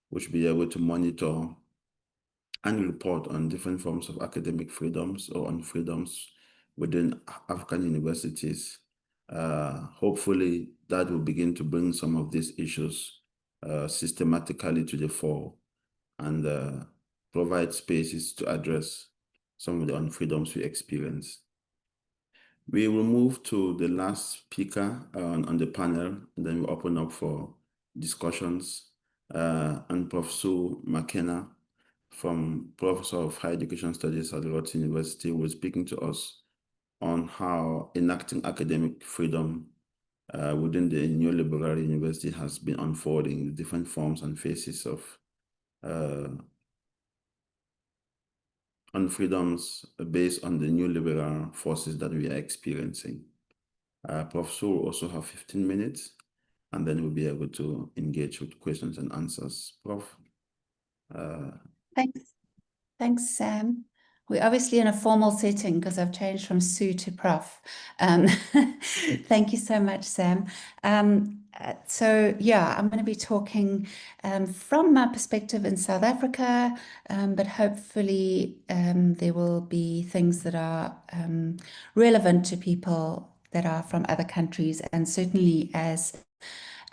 which will be able to monitor and report on different forms of academic freedoms or on freedoms within African universities. Hopefully, that will begin to bring some of these issues systematically to the fore and provide spaces to address some of the unfreedoms we experience. We will move to the last speaker on the panel, and then we'll open up for discussions. And Professor Makerere, Professor of Higher Education Studies at Cherop University, was speaking to us on how enacting academic freedom within the neoliberal university has been unfolding, the different forms and faces of unfreedoms based on the neoliberal forces that we are experiencing. Professor will also have 15 minutes, and then we'll be able to engage with questions and answers. Prof. Thanks, Sam. We're obviously in a formal setting because I've changed from Sue to Prof. Thank you so much, Sam. So yeah, I'm going to be talking from my perspective in South Africa, but hopefully there will be things that are relevant to people that are from other countries. And certainly as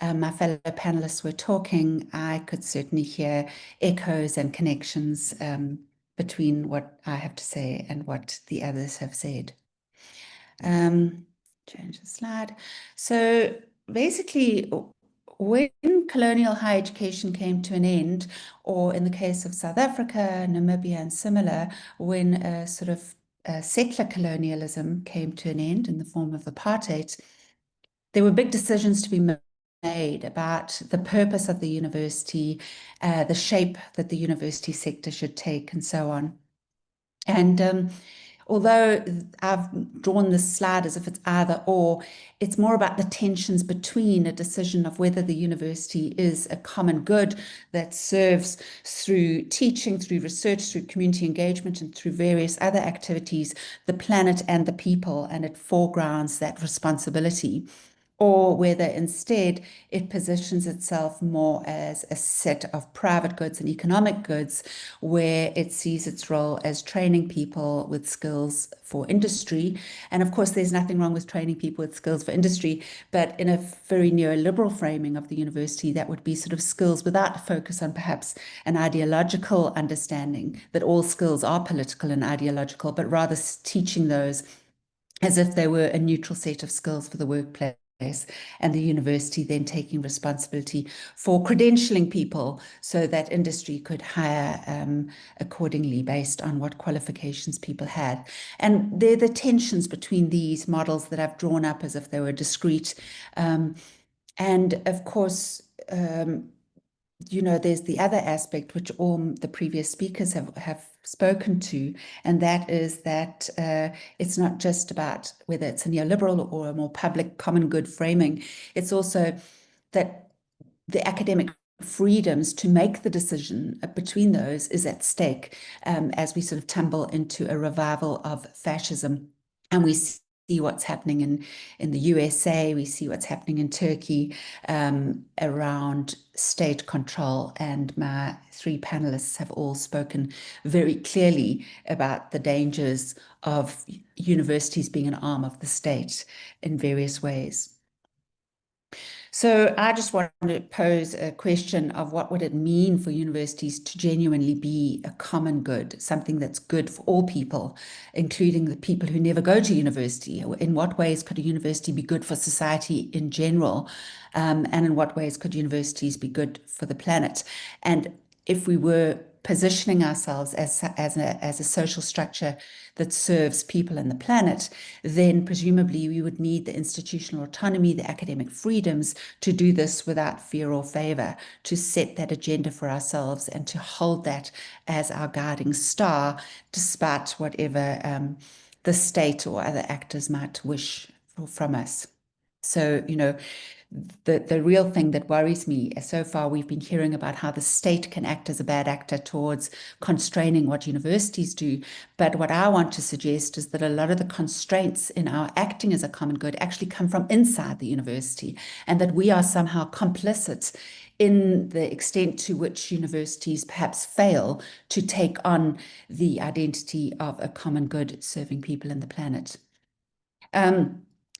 my fellow panelists were talking, I could certainly hear echoes and connections between what I have to say and what the others have said. Change the slide. So basically, when colonial higher education came to an end, or in the case of South Africa, Namibia, and similar, when a sort of settler colonialism came to an end in the form of apartheid, there were big decisions to be made about the purpose of the university, the shape that the university sector should take, and so on. And although I've drawn this slide as if it's either or, it's more about the tensions between a decision of whether the university is a common good that serves through teaching, through research, through community engagement, and through various other activities, the planet and the people, and it foregrounds that responsibility, or whether instead it positions itself more as a set of private goods and economic goods, where it sees its role as training people with skills for industry. And of course, there's nothing wrong with training people with skills for industry, but in a very neoliberal framing of the university, that would be sort of skills without a focus on perhaps an ideological understanding that all skills are political and ideological, but rather teaching those as if they were a neutral set of skills for the workplace. and the university then taking responsibility for credentialing people so that industry could hire accordingly based on what qualifications people had. And there are the tensions between these models that I've drawn up as if they were discrete. And of course, you know, there's the other aspect which all the previous speakers have spoken to, and that is that it's not just about whether it's a neoliberal or a more public common good framing. It's also that the academic freedoms to make the decision between those is at stake as we sort of tumble into a revival of fascism. And we see what's happening in the USA, we see what's happening in Turkey around state control, and my three panelists have all spoken very clearly about the dangers of universities being an arm of the state in various ways. So I just want to pose a question of what would it mean for universities to genuinely be a common good, something that's good for all people, including the people who never go to university. In what ways could a university be good for society in general? And in what ways could universities be good for the planet? And if we were positioning ourselves as a social structure that serves people and the planet, then presumably we would need the institutional autonomy, the academic freedoms to do this without fear or favor, to set that agenda for ourselves and to hold that as our guiding star, despite whatever the state or other actors might wish from us. So, you know, the real thing that worries me, so far we've been hearing about how the state can act as a bad actor towards constraining what universities do. But what I want to suggest is that a lot of the constraints in our acting as a common good actually come from inside the university, and that we are somehow complicit in the extent to which universities perhaps fail to take on the identity of a common good serving people and the planet.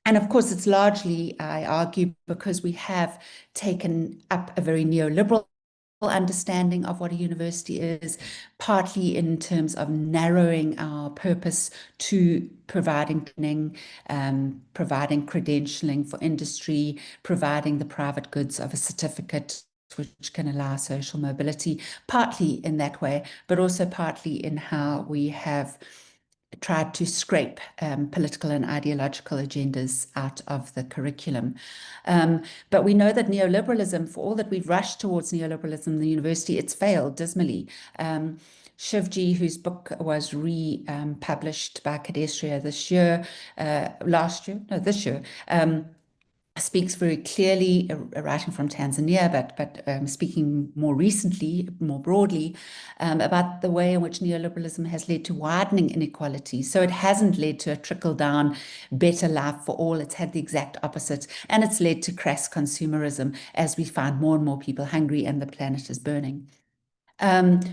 And of course, it's largely, I argue, because we have taken up a very neoliberal understanding of what a university is, partly in terms of narrowing our purpose to providing training, providing credentialing for industry, providing the private goods of a certificate which can allow social mobility, partly in that way, but also partly in how we have tried to scrape political and ideological agendas out of the curriculum. But we know that neoliberalism, for all that we've rushed towards neoliberalism in the university, it's failed dismally. Shivji, whose book was republished by CODESRIA this year, this year, speaks very clearly, writing from Tanzania, but speaking more recently, more broadly, about the way in which neoliberalism has led to widening inequality. So it hasn't led to a trickle-down better life for all. It's had the exact opposite, and it's led to crass consumerism as we find more and more people hungry and the planet is burning.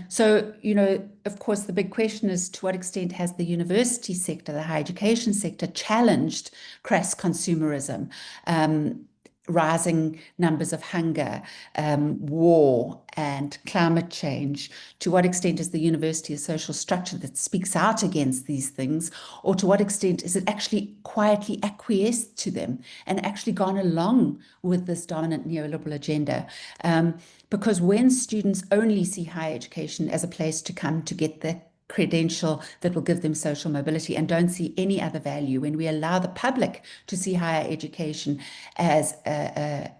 So, you know, of course, the big question is, to what extent has the university sector, the higher education sector, challenged crass consumerism, rising numbers of hunger, war, and climate change? To what extent is the university a social structure that speaks out against these things? Or to what extent is it actually quietly acquiesced to them and actually gone along with this dominant neoliberal agenda? Because when students only see higher education as a place to come to get the credential that will give them social mobility and don't see any other value, when we allow the public to see higher education as a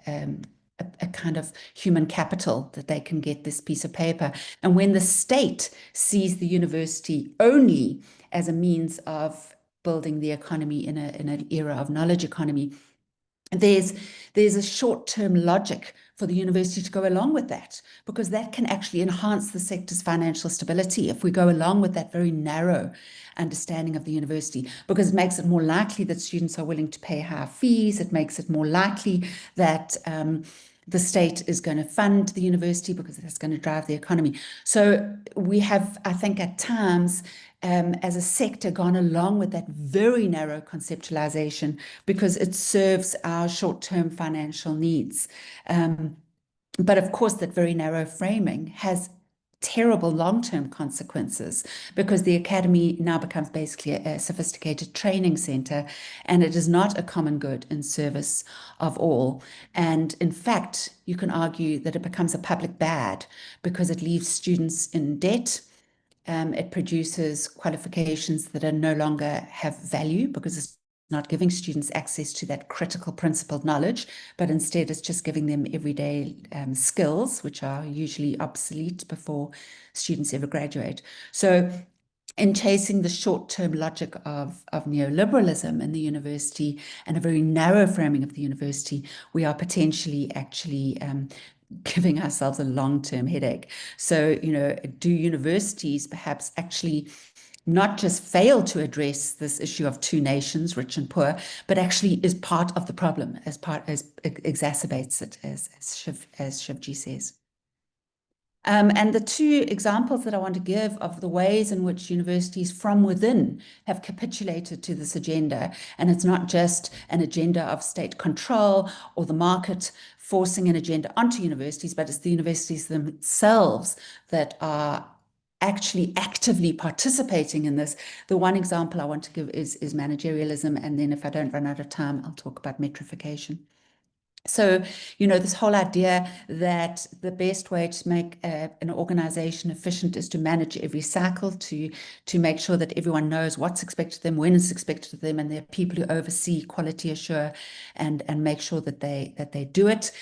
kind of human capital that they can get this piece of paper, and when the state sees the university only as a means of building the economy in an era of knowledge economy, there's a short-term logic for the university to go along with that, because that can actually enhance the sector's financial stability if we go along with that very narrow understanding of the university, because it makes it more likely that students are willing to pay higher fees. It makes it more likely that the state is going to fund the university because that's going to drive the economy. So we have, I think, at times, as a sector, gone along with that very narrow conceptualization because it serves our short-term financial needs. But of course, that very narrow framing has terrible long-term consequences, because the academy now becomes basically a sophisticated training center, and it is not a common good in service of all. And in fact, you can argue that it becomes a public bad because it leaves students in debt. It produces qualifications that are no longer have value because it's not giving students access to that critical principled knowledge, but instead it's just giving them everyday skills, which are usually obsolete before students ever graduate. So in chasing the short-term logic of neoliberalism in the university and a very narrow framing of the university, we are potentially actually giving ourselves a long-term headache. So, do universities perhaps actually not just fail to address this issue of two nations, rich and poor, but actually is part of the problem, as exacerbates it, as Shivji says. And the two examples that I want to give of the ways in which universities from within have capitulated to this agenda, and it's not just an agenda of state control or the market forcing an agenda onto universities, but it's the universities themselves that are actually actively participating in this. The one example I want to give is managerialism, and then if I don't run out of time, I'll talk about metrification. So, this whole idea that the best way to make an organization efficient is to manage every cycle, to make sure that everyone knows what's expected of them, when it's expected of them, and there are people who oversee, quality assure, and make sure that they do it,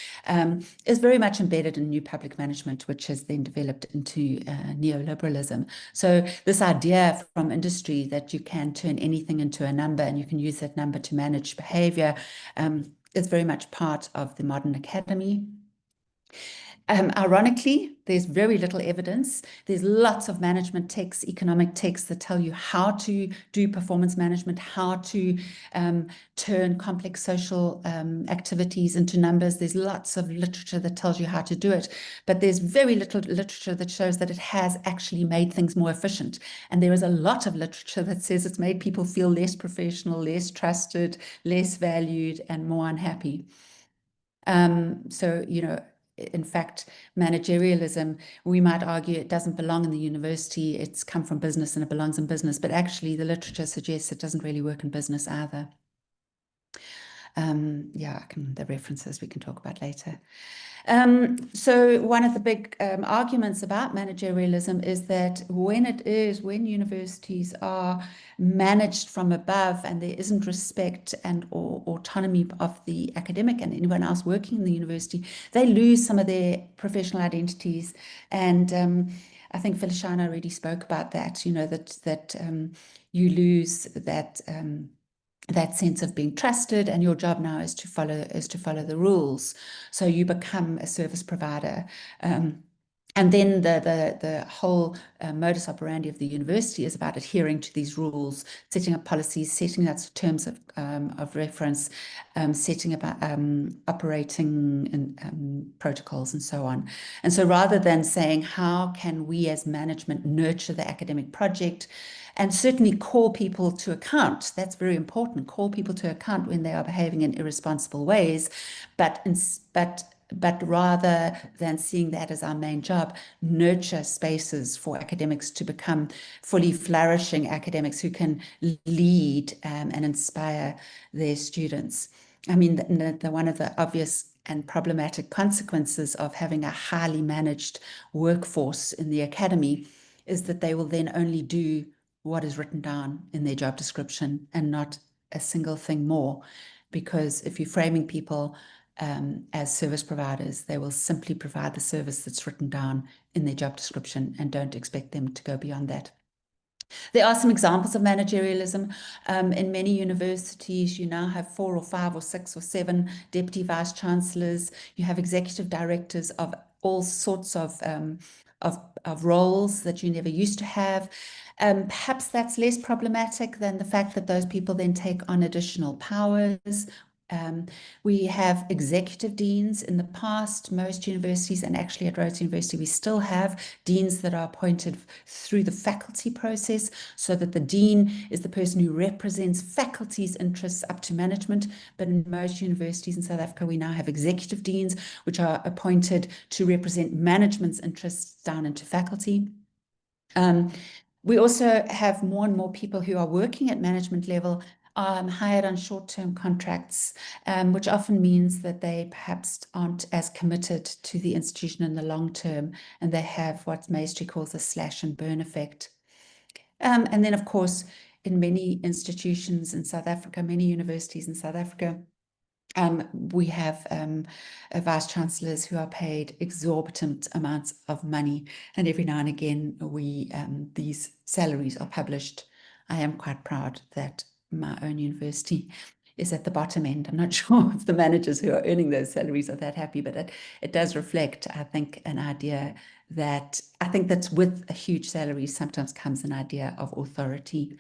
is very much embedded in new public management, which has then developed into neoliberalism. So this idea from industry that you can turn anything into a number and you can use that number to manage behavior is very much part of the modern academy. Ironically, there's very little evidence. There's lots of management texts, economic texts that tell you how to do performance management, how to turn complex social activities into numbers. There's lots of literature that tells you how to do it, but there's very little literature that shows that it has actually made things more efficient. And there is a lot of literature that says it's made people feel less professional, less trusted, less valued, and more unhappy. So, in fact, managerialism, we might argue it doesn't belong in the university, it's come from business and it belongs in business, but actually the literature suggests it doesn't really work in business either. The references we can talk about later. So one of the big arguments about managerialism is that when universities are managed from above and there isn't respect and or autonomy of the academic and anyone else working in the university, they lose some of their professional identities. And I think Felishana already spoke about that, that you lose that sense of being trusted, and your job now is to follow the rules. So you become a service provider. And then the whole modus operandi of the university is about adhering to these rules, setting up policies, setting up terms of reference, setting up operating protocols, and so on. And so rather than saying, how can we as management nurture the academic project, and certainly call people to account, that's very important, call people to account when they are behaving in irresponsible ways, but rather than seeing that as our main job, nurture spaces for academics to become fully flourishing academics who can lead and inspire their students. I mean, one of the obvious and problematic consequences of having a highly managed workforce in the academy is that they will then only do what is written down in their job description and not a single thing more. Because if you're framing people as service providers, they will simply provide the service that's written down in their job description and don't expect them to go beyond that. There are some examples of managerialism. In many universities, you now have 4 or 5 or 6 or 7 deputy vice chancellors. You have executive directors of all sorts of roles that you never used to have. Perhaps that's less problematic than the fact that those people then take on additional powers We have executive deans in the past. Most universities, and actually at Rhodes University, we still have deans that are appointed through the faculty process, so that the dean is the person who represents faculty's interests up to management. But in most universities in South Africa, we now have executive deans, which are appointed to represent management's interests down into faculty. We also have more and more people who are working at management level hired on short-term contracts, which often means that they perhaps aren't as committed to the institution in the long term, and they have what Maestri calls a slash and burn effect. And then, of course, in many institutions in South Africa, many universities in South Africa, we have vice chancellors who are paid exorbitant amounts of money, and every now and again these salaries are published. I am quite proud that my own university is at the bottom end. I'm not sure if the managers who are earning those salaries are that happy, but it does reflect, I think, an idea that I think that's with a huge salary sometimes comes an idea of authority.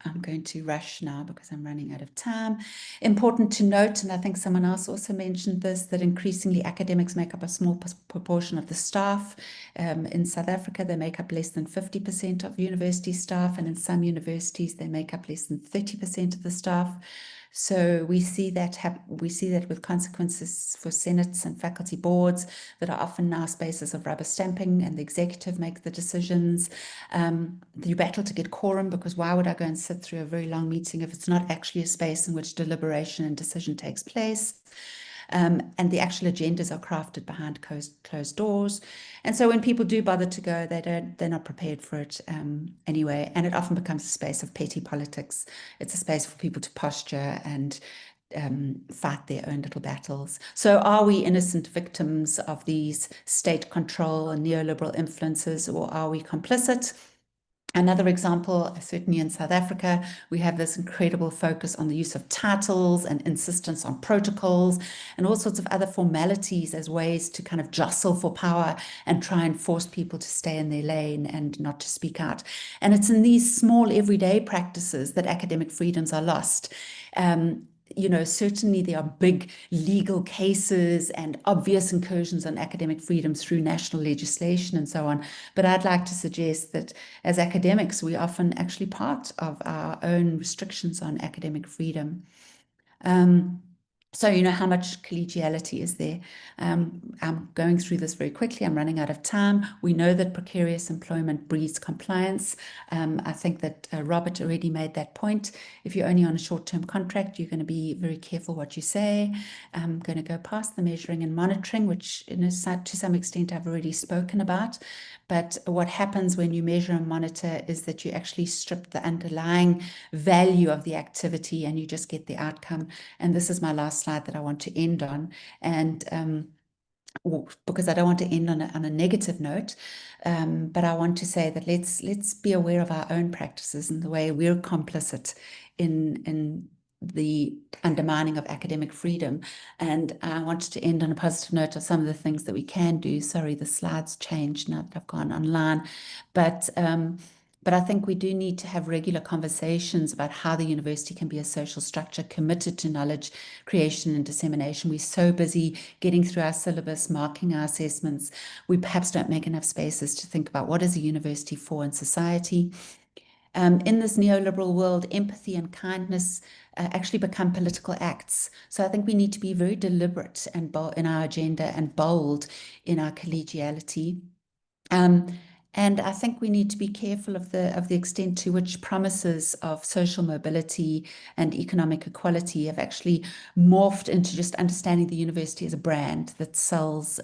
I'm going to rush now because I'm running out of time. Important to note, and I think someone else also mentioned this, that increasingly academics make up a small proportion of the staff. In South Africa, they make up less than 50% of university staff, and in some universities, they make up less than 30% of the staff. So we see that with consequences for senates and faculty boards that are often now spaces of rubber stamping, and the executive make the decisions. You battle to get quorum, because why would I go and sit through a very long meeting if it's not actually a space in which deliberation and decision takes place? And the actual agendas are crafted behind closed doors. And so when people do bother to go, they're not prepared for it anyway. And it often becomes a space of petty politics. It's a space for people to posture and fight their own little battles. So are we innocent victims of these state control and neoliberal influences, or are we complicit? Another example, certainly in South Africa, we have this incredible focus on the use of titles and insistence on protocols and all sorts of other formalities as ways to kind of jostle for power and try and force people to stay in their lane and not to speak out. And it's in these small everyday practices that academic freedoms are lost. Certainly there are big legal cases and obvious incursions on academic freedom through national legislation and so on. But I'd like to suggest that as academics, we often actually part of our own restrictions on academic freedom. So, how much collegiality is there? I'm going through this very quickly. I'm running out of time. We know that precarious employment breeds compliance. I think that Robert already made that point. If you're only on a short-term contract, you're going to be very careful what you say. I'm going to go past the measuring and monitoring, which to some extent I've already spoken about. But what happens when you measure and monitor is that you actually strip the underlying value of the activity and you just get the outcome. And this is my last slide that I want to end on. And because I don't want to end on a negative note, but I want to say that let's be aware of our own practices and the way we're complicit in the undermining of academic freedom. And I wanted to end on a positive note of some of the things that we can do. Sorry, the slides changed now that I've gone online. But I think we do need to have regular conversations about how the university can be a social structure committed to knowledge creation and dissemination. We're so busy getting through our syllabus, marking our assessments. We perhaps don't make enough spaces to think about what is a university for in society. In this neoliberal world, empathy and kindness actually become political acts. So I think we need to be very deliberate and bold in our agenda and bold in our collegiality. And I think we need to be careful of the extent to which promises of social mobility and economic equality have actually morphed into just understanding the university as a brand that sells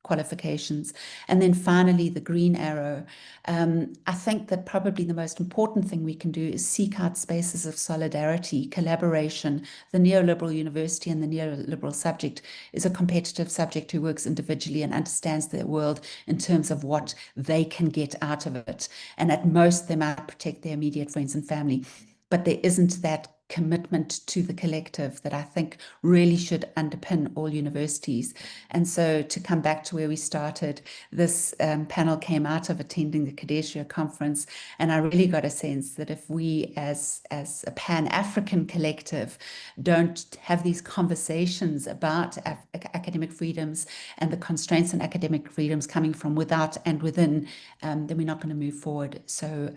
qualifications. And then finally, the green arrow. I think that probably the most important thing we can do is seek out spaces of solidarity, collaboration. The neoliberal university and the neoliberal subject is a competitive subject who works individually and understands their world in terms of what they can get out of it. And at most, they might protect their immediate friends and family. But there isn't that commitment to the collective that I think really should underpin all universities. And so to come back to where we started, this panel came out of attending the CODESRIA conference, and I really got a sense that if we as a Pan-African collective don't have these conversations about academic freedoms and the constraints on academic freedoms coming from without and within, then we're not going to move forward. So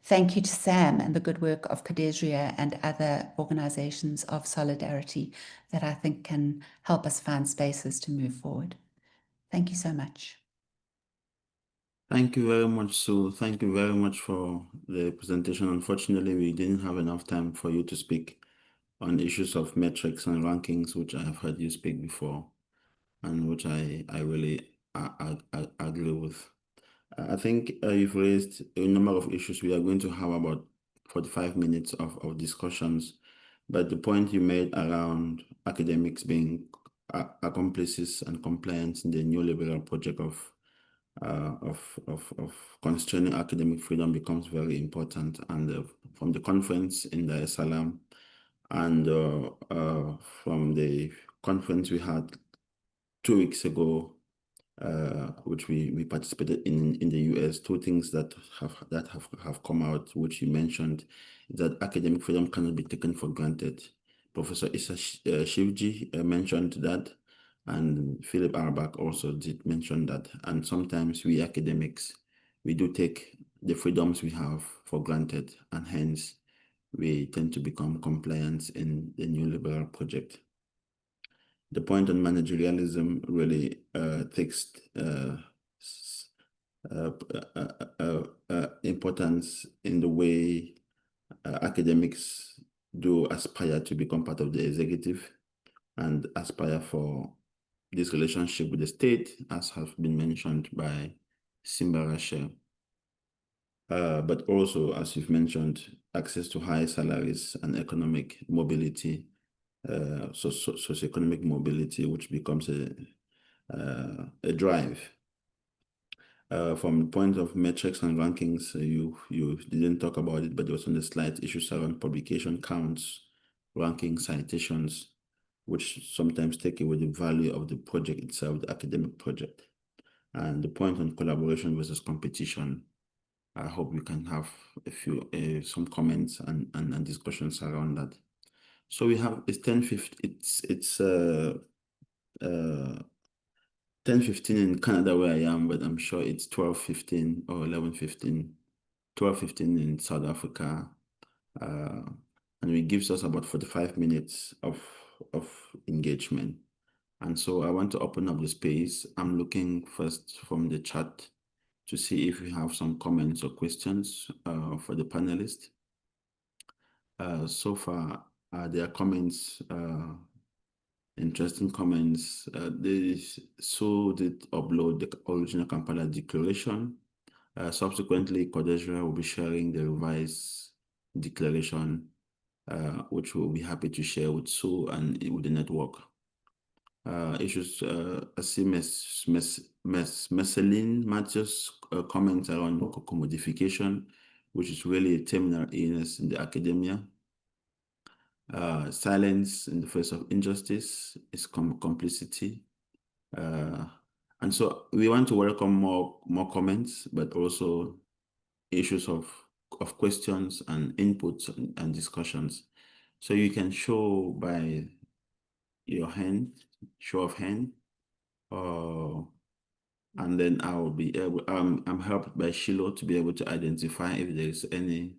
thank you to Sam and the good work of CODESRIA and other organizations of solidarity that I think can help us find spaces to move forward. Thank you so much. Thank you very much, Sue. Thank you very much for the presentation. Unfortunately, we didn't have enough time for you to speak on issues of metrics and rankings, which I have heard you speak before, and which I really agree with. I think you've raised a number of issues. We are going to have about 45 minutes of discussions, but the point you made around academics being accomplices and compliance in the neoliberal project of constraining academic freedom becomes very important. And from the conference in Dar es Salaam and from the conference we had 2 weeks ago, which we participated in the US, two things that have come out, which you mentioned, is that academic freedom cannot be taken for granted. Professor Issa Shivji mentioned that, and Philip Arbach also did mention that. And sometimes we academics, we do take the freedoms we have for granted, and hence we tend to become compliant in the neoliberal project. The point on managerialism really takes importance in the way academics do aspire to become part of the executive and aspire for this relationship with the state, as has been mentioned by Simbarashe. But also, as you've mentioned, access to high salaries and economic mobility, socioeconomic mobility, which becomes a drive. From the point of metrics and rankings, you didn't talk about it, but it was on the slide, issues around publication counts, ranking, citations, which sometimes take away the value of the project itself, the academic project. And the point on collaboration versus competition, I hope we can have some comments and discussions around that. So we have, it's 10:15 in Canada where I am, but I'm sure it's 12:15 or 11:15, 12:15 in South Africa. And it gives us about 45 minutes of engagement. And so I want to open up the space. I'm looking first from the chat to see if we have some comments or questions for the panelists. So far, there are comments, interesting comments. So did upload the original Kampala Declaration. Subsequently, CODESRIA will be sharing the revised declaration, which we'll be happy to share with Sue and with the network. Issues, I see Messeline Matthews comments around commodification, which is really a terminal illness in the academia. Silence in the face of injustice is complicity. And so we want to welcome more comments, but also issues of questions and inputs and discussions. So you can show by your hand, show of hand, and then I will be able, I'm helped by Shiloh to be able to identify if there is any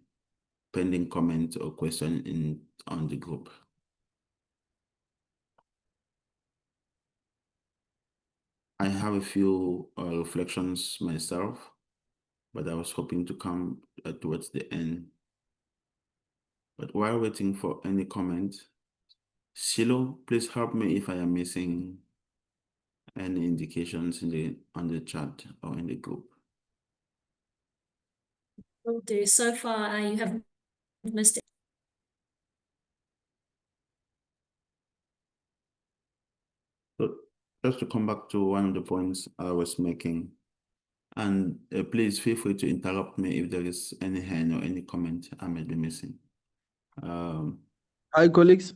pending comment or question on the group. I have a few reflections myself, but I was hoping to come towards the end. But while waiting for any comment, Shiloh, please help me if I am missing any indications on the chat or in the group. Will do. So far, you haven't missed it. So just to come back to one of the points I was making, and please feel free to interrupt me if there is any hand or any comment I may be missing. Hi, colleagues.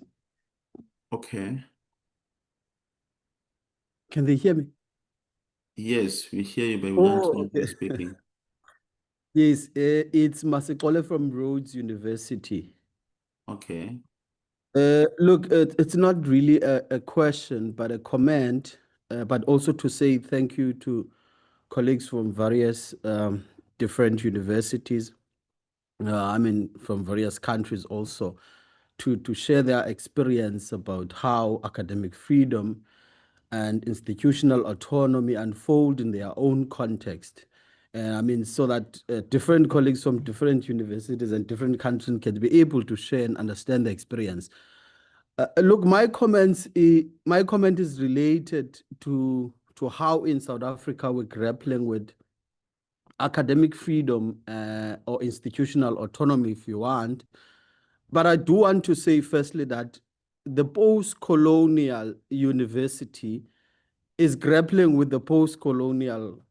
Okay. Can they hear me? Yes, we hear you, but we don't know okay. who's speaking. Yes, it's Masekole from Rhodes University. Okay. Look, it's not really a question, but a comment, but also to say thank you to colleagues from various different universities, from various countries also, to share their experience about how academic freedom and institutional autonomy unfold in their own context. So that different colleagues from different universities and different countries can be able to share and understand the experience. Look, my comment is related to how in South Africa we're grappling with academic freedom or institutional autonomy, if you want. But I do want to say, firstly, that the post-colonial university is grappling with the post-colonial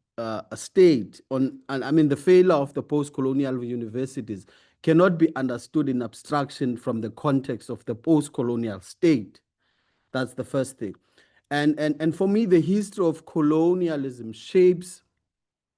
state the failure of the post-colonial universities cannot be understood in abstraction from the context of the post-colonial state. That's the first thing. And for me, the history of colonialism shapes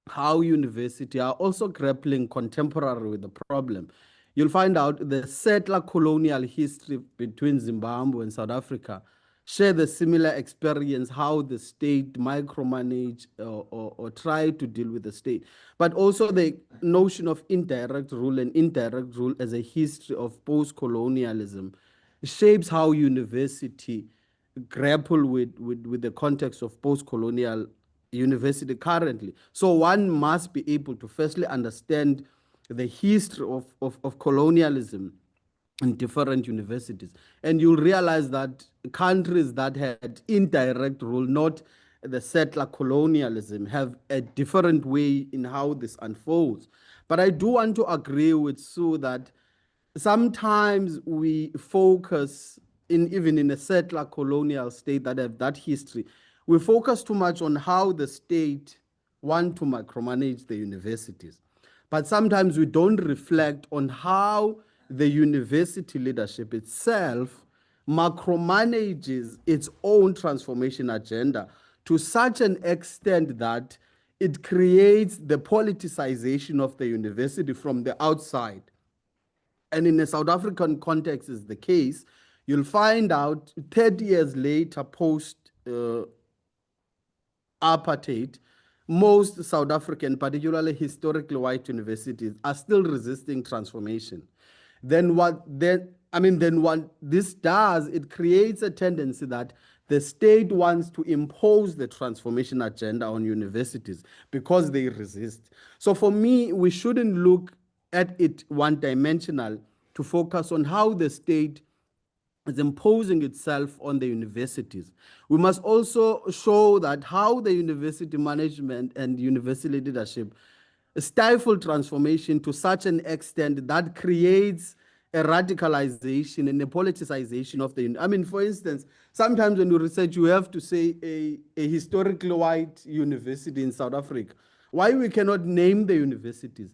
how universities are also grappling contemporary with the problem. You'll find out the settler colonial history between Zimbabwe and South Africa share the similar experience, how the state micromanage or try to deal with the state, but also the notion of indirect rule and indirect rule as a history of post-colonialism shapes how university grapple with the context of post-colonial university currently. So one must be able to firstly understand the history of colonialism in different universities. And you'll realize that countries that had indirect rule, not the settler colonialism, have a different way in how this unfolds. But I do want to agree with Sue that sometimes we focus even in a settler colonial state that have that history, we focus too much on how the state want to micromanage the universities. But sometimes we don't reflect on how the university leadership itself micromanages its own transformation agenda to such an extent that it creates the politicization of the university from the outside. And in a South African context is the case, you'll find out 30 years later post apartheid, most South African, particularly historically white universities, are still resisting transformation. Then what this does, it creates a tendency that the state wants to impose the transformation agenda on universities because they resist. So for me, we shouldn't look at it one-dimensional to focus on how the state is imposing itself on the universities. We must also show that how the university management and university leadership stifle transformation to such an extent that creates a radicalization and a politicization of the. For instance, sometimes when you research, you have to say a historically white university in South Africa. Why we cannot name the universities?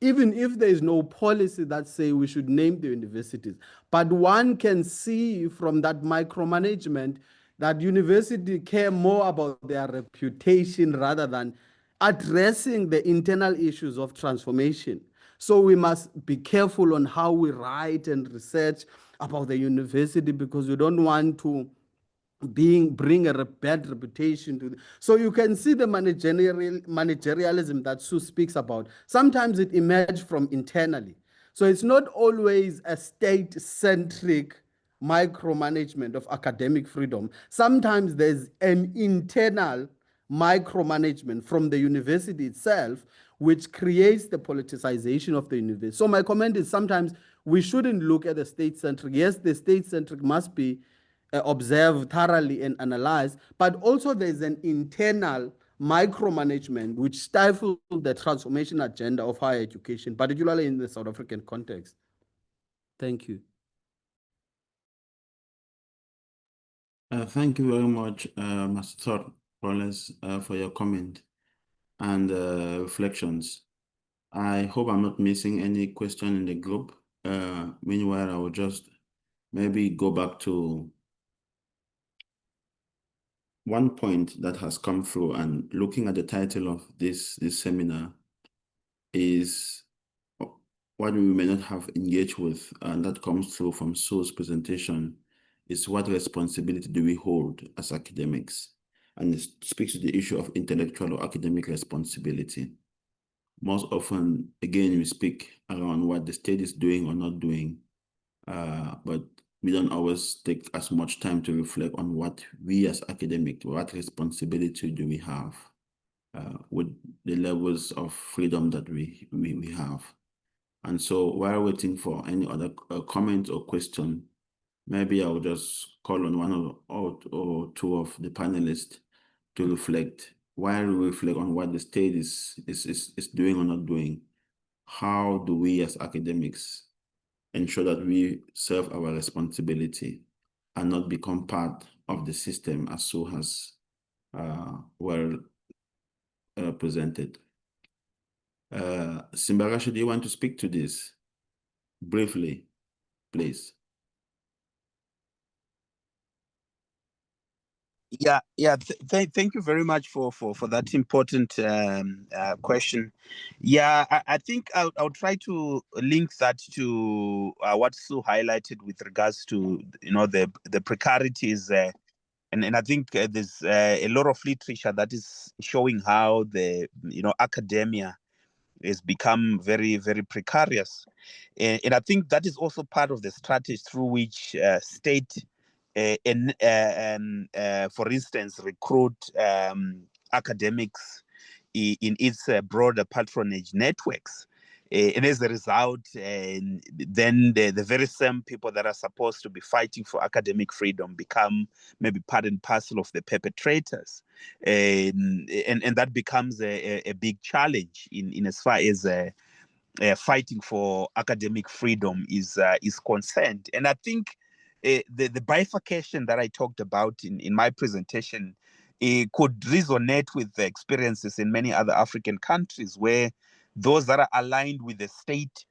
Even if there is no policy that say we should name the universities, but one can see from that micromanagement that universities care more about their reputation rather than addressing the internal issues of transformation. So we must be careful on how we write and research about the university because we don't want to bring a bad reputation to so you can see the managerialism that Sue speaks about. Sometimes it emerges from internally. So it's not always a state-centric micromanagement of academic freedom. Sometimes there's an internal micromanagement from the university itself, which creates the politicization of the university. So my comment is sometimes we shouldn't look at the state-centric. Yes, the state-centric must be observe thoroughly and analyze, but also there's an internal micromanagement which stifles the transformation agenda of higher education, particularly in the South African context. Thank you. Thank you very much, Master Wallace, for your comment and reflections. I hope I'm not missing any question in the group. Meanwhile, I will just maybe go back to one point that has come through, and looking at the title of this seminar is what we may not have engaged with, and that comes through from Sue's presentation, is what responsibility do we hold as academics? And it speaks to the issue of intellectual or academic responsibility. Most often, again, we speak around what the state is doing or not doing, but we don't always take as much time to reflect on what we as academics, what responsibility do we have with the levels of freedom that we have. And so while waiting for any other comment or question, maybe I'll just call on one or two of the panelists to reflect. While we reflect on what the state is doing or not doing, how do we as academics ensure that we serve our responsibility and not become part of the system, as Sue has presented? Simbarashe, do you want to speak to this briefly, please? Yeah. Thank you very much for that important question. Yeah, I think I'll try to link that to what Sue highlighted with regards to the precarities, and I think there's a lot of literature that is showing how the academia has become very, very precarious, and I think that is also part of the strategy through which state for instance, recruit academics in its broader patronage networks. And as a result, then the very same people that are supposed to be fighting for academic freedom become maybe part and parcel of the perpetrators. And that becomes a big challenge in as far as fighting for academic freedom is concerned. And I think the bifurcation that I talked about in my presentation could resonate with the experiences in many other African countries, where those that are aligned with the state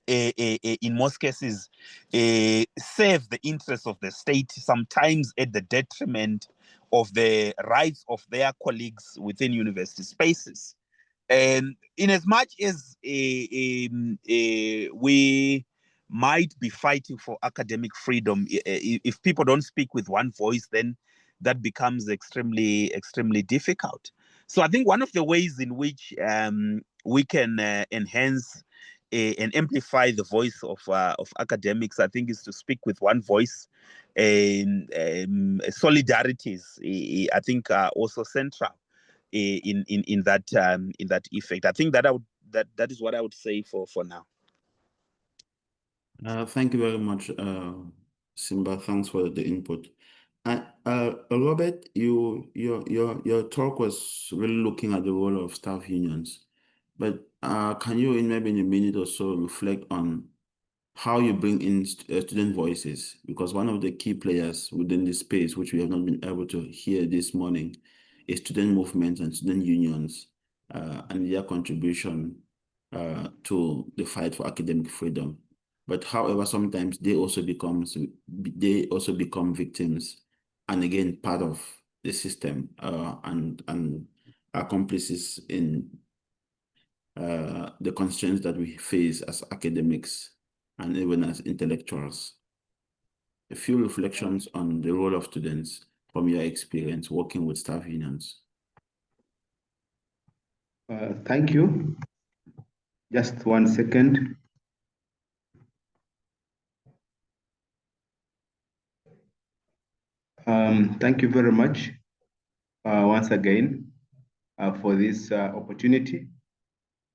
in most cases serve the interests of the state, sometimes at the detriment of the rights of their colleagues within university spaces. And in as much as we might be fighting for academic freedom, if people don't speak with one voice, then that becomes extremely, extremely difficult. So I think one of the ways in which we can enhance and amplify the voice of academics, I think, is to speak with one voice. And solidarities, I think, are also central in that effect. I think that is what I would say for now. Thank you very much, Simba. Thanks for the input. Robert, your talk was really looking at the role of staff unions, but can you, in maybe in a minute or so, reflect on how you bring in student voices? Because one of the key players within this space, which we have not been able to hear this morning, is student movements and student unions and their contribution to the fight for academic freedom. But however, sometimes they also become victims, and again part of the system and accomplices in the constraints that we face as academics and even as intellectuals. A few reflections on the role of students from your experience working with staff unions. Thank you. Just 1 second. Thank you very much once again for this opportunity.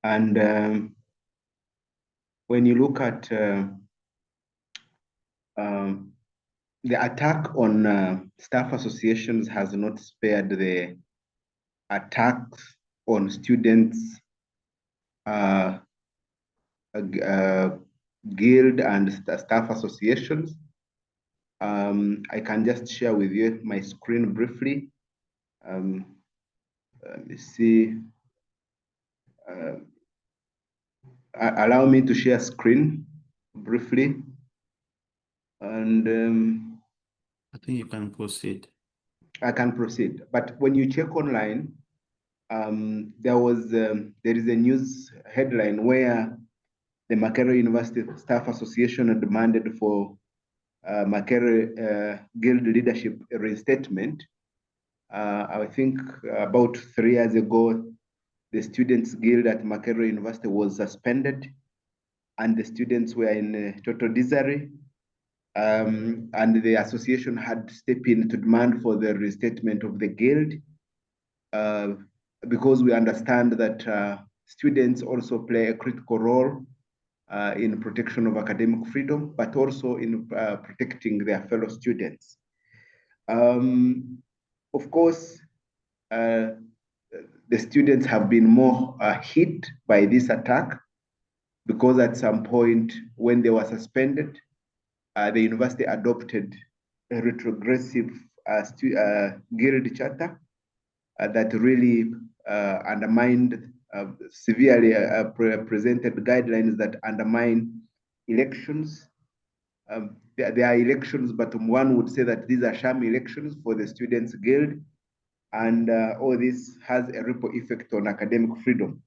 And when you look at the attack on staff associations has not spared the attacks on students, guild and staff associations. I can just share with you my screen briefly. Let me see. Allow me to share screen briefly. And I think you can proceed. I can proceed. But when you check online, there is a news headline where the Makerere University Staff Association had demanded for Makerere Guild leadership reinstatement. I think about 3 years ago, the Students Guild at Makerere University was suspended, and the students were in total disarray. And the association had to step in to demand for the restatement of the guild, because we understand that students also play a critical role in protection of academic freedom, but also in protecting their fellow students. Of course, the students have been more hit by this attack, because at some point when they were suspended, the university adopted a retrogressive guild charter that really undermined severely presented guidelines that undermine elections. There are elections, but one would say that these are sham elections for the Students Guild, and all this has a ripple effect on academic freedom.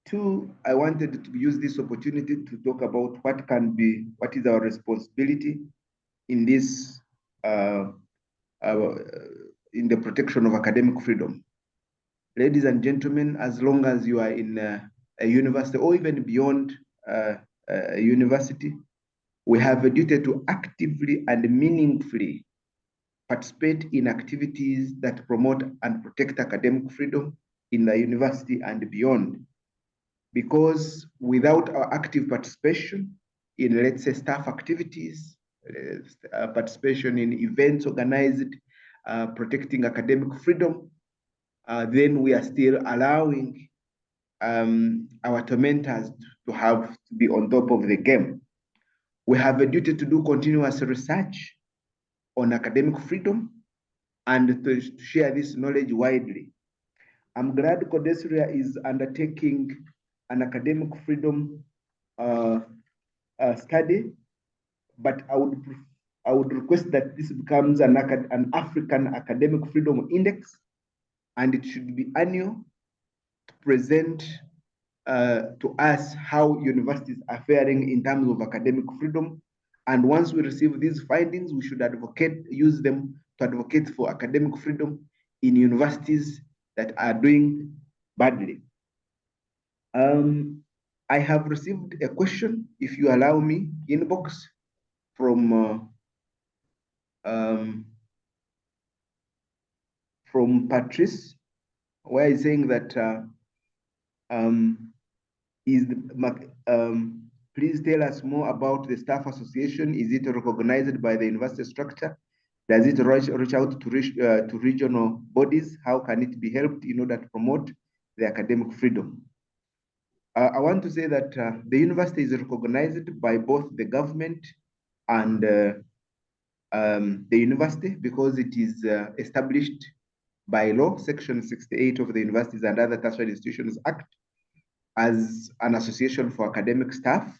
Two, I wanted to use this opportunity to talk about what is our responsibility in this, in the protection of academic freedom. Ladies and gentlemen, as long as you are in a university or even beyond a university, we have a duty to actively and meaningfully participate in activities that promote and protect academic freedom in the university and beyond. Because without our active participation in, let's say, staff activities, participation in events organized, protecting academic freedom, then we are still allowing our tormentors to be on top of the game. We have a duty to do continuous research on academic freedom and to share this knowledge widely. I'm glad CODESRIA is undertaking an academic freedom study, but I would request that this becomes an African academic freedom index, and it should be annual to present to us how universities are faring in terms of academic freedom. And once we receive these findings, we should use them to advocate for academic freedom in universities that are doing badly. I have received a question, if you allow me, inbox from Patrice, where he's saying that please tell us more about the staff association. Is it recognized by the university structure? Does it reach out to regional bodies? How can it be helped in order to promote the academic freedom? I want to say that the university is recognized by both the government and the university, because it is established by law, Section 68 of the Universities and Other Tertiary Institutions Act, as an association for academic staff.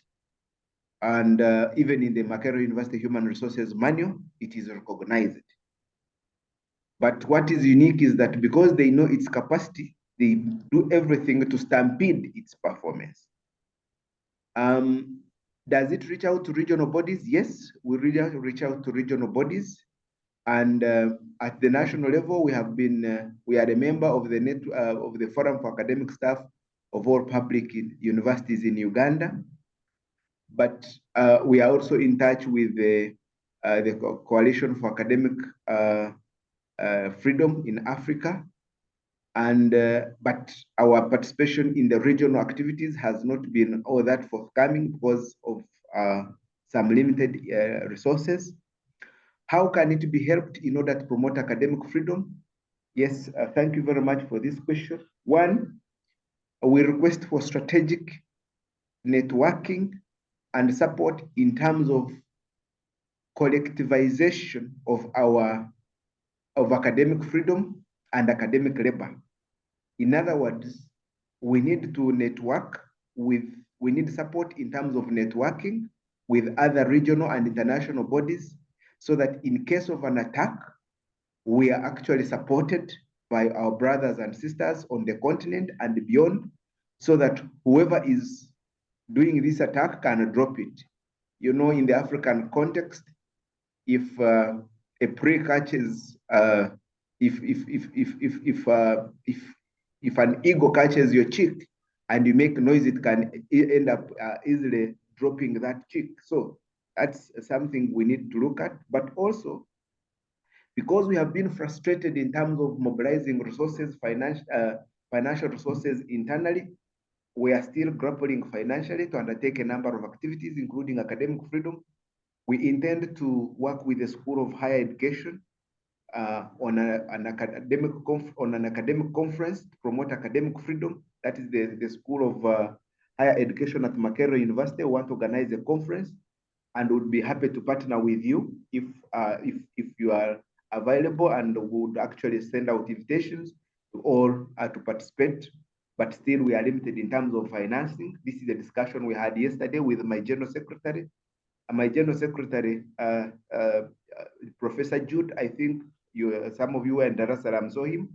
And even in the Makerere University Human Resources Manual, it is recognized. But what is unique is that because they know its capacity, they do everything to stampede its performance. Does it reach out to regional bodies? Yes, we reach out to regional bodies. And at the national level, we have been, we are a member of the Forum for Academic Staff of all public universities in Uganda. But we are also in touch with the Coalition for Academic Freedom in Africa. And but our participation in the regional activities has not been all that forthcoming because of some limited resources. How can it be helped in order to promote academic freedom? Yes, thank you very much for this question. One, we request for strategic networking and support in terms of collectivization of academic freedom and academic labor. In other words, we need to network with we need support in terms of networking with other regional and international bodies, so that in case of an attack, we are actually supported by our brothers and sisters on the continent and beyond, so that whoever is doing this attack can drop it. You know, in the African context, if a prey catches, if an eagle catches your chick and you make noise, it can end up easily dropping that chick. So that's something we need to look at. But also, because we have been frustrated in terms of mobilizing resources, financial resources internally, we are still grappling financially to undertake a number of activities, including academic freedom. We intend to work with the School of Higher Education on an academic conference to promote academic freedom. That is the School of Higher Education at Makerere University. We want to organize a conference, and would be happy to partner with you if you are available, and would actually send out invitations to all to participate. But still, we are limited in terms of financing. This is a discussion we had yesterday with my general secretary. My general secretary, Professor Jude, I think some of you were in Dar es Salaam saw him,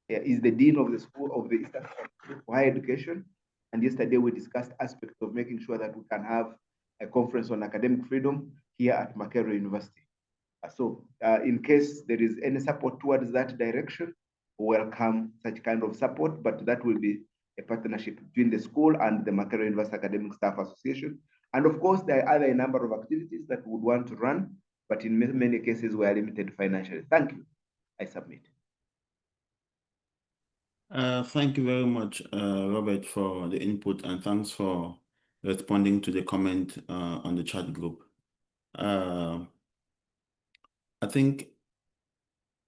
is the dean of the School of the East African School for Higher Education. And yesterday we discussed aspects of making sure that we can have a conference on academic freedom here at Makerere University. So in case there is any support towards that direction, welcome such kind of support, but that will be a partnership between the school and the Makerere University Academic Staff Association. And of course, there are a number of activities that we would want to run, but in many cases, we are limited financially. Thank you. I submit. Thank you very much, Robert, for the input, and thanks for responding to the comment on the chat group. I think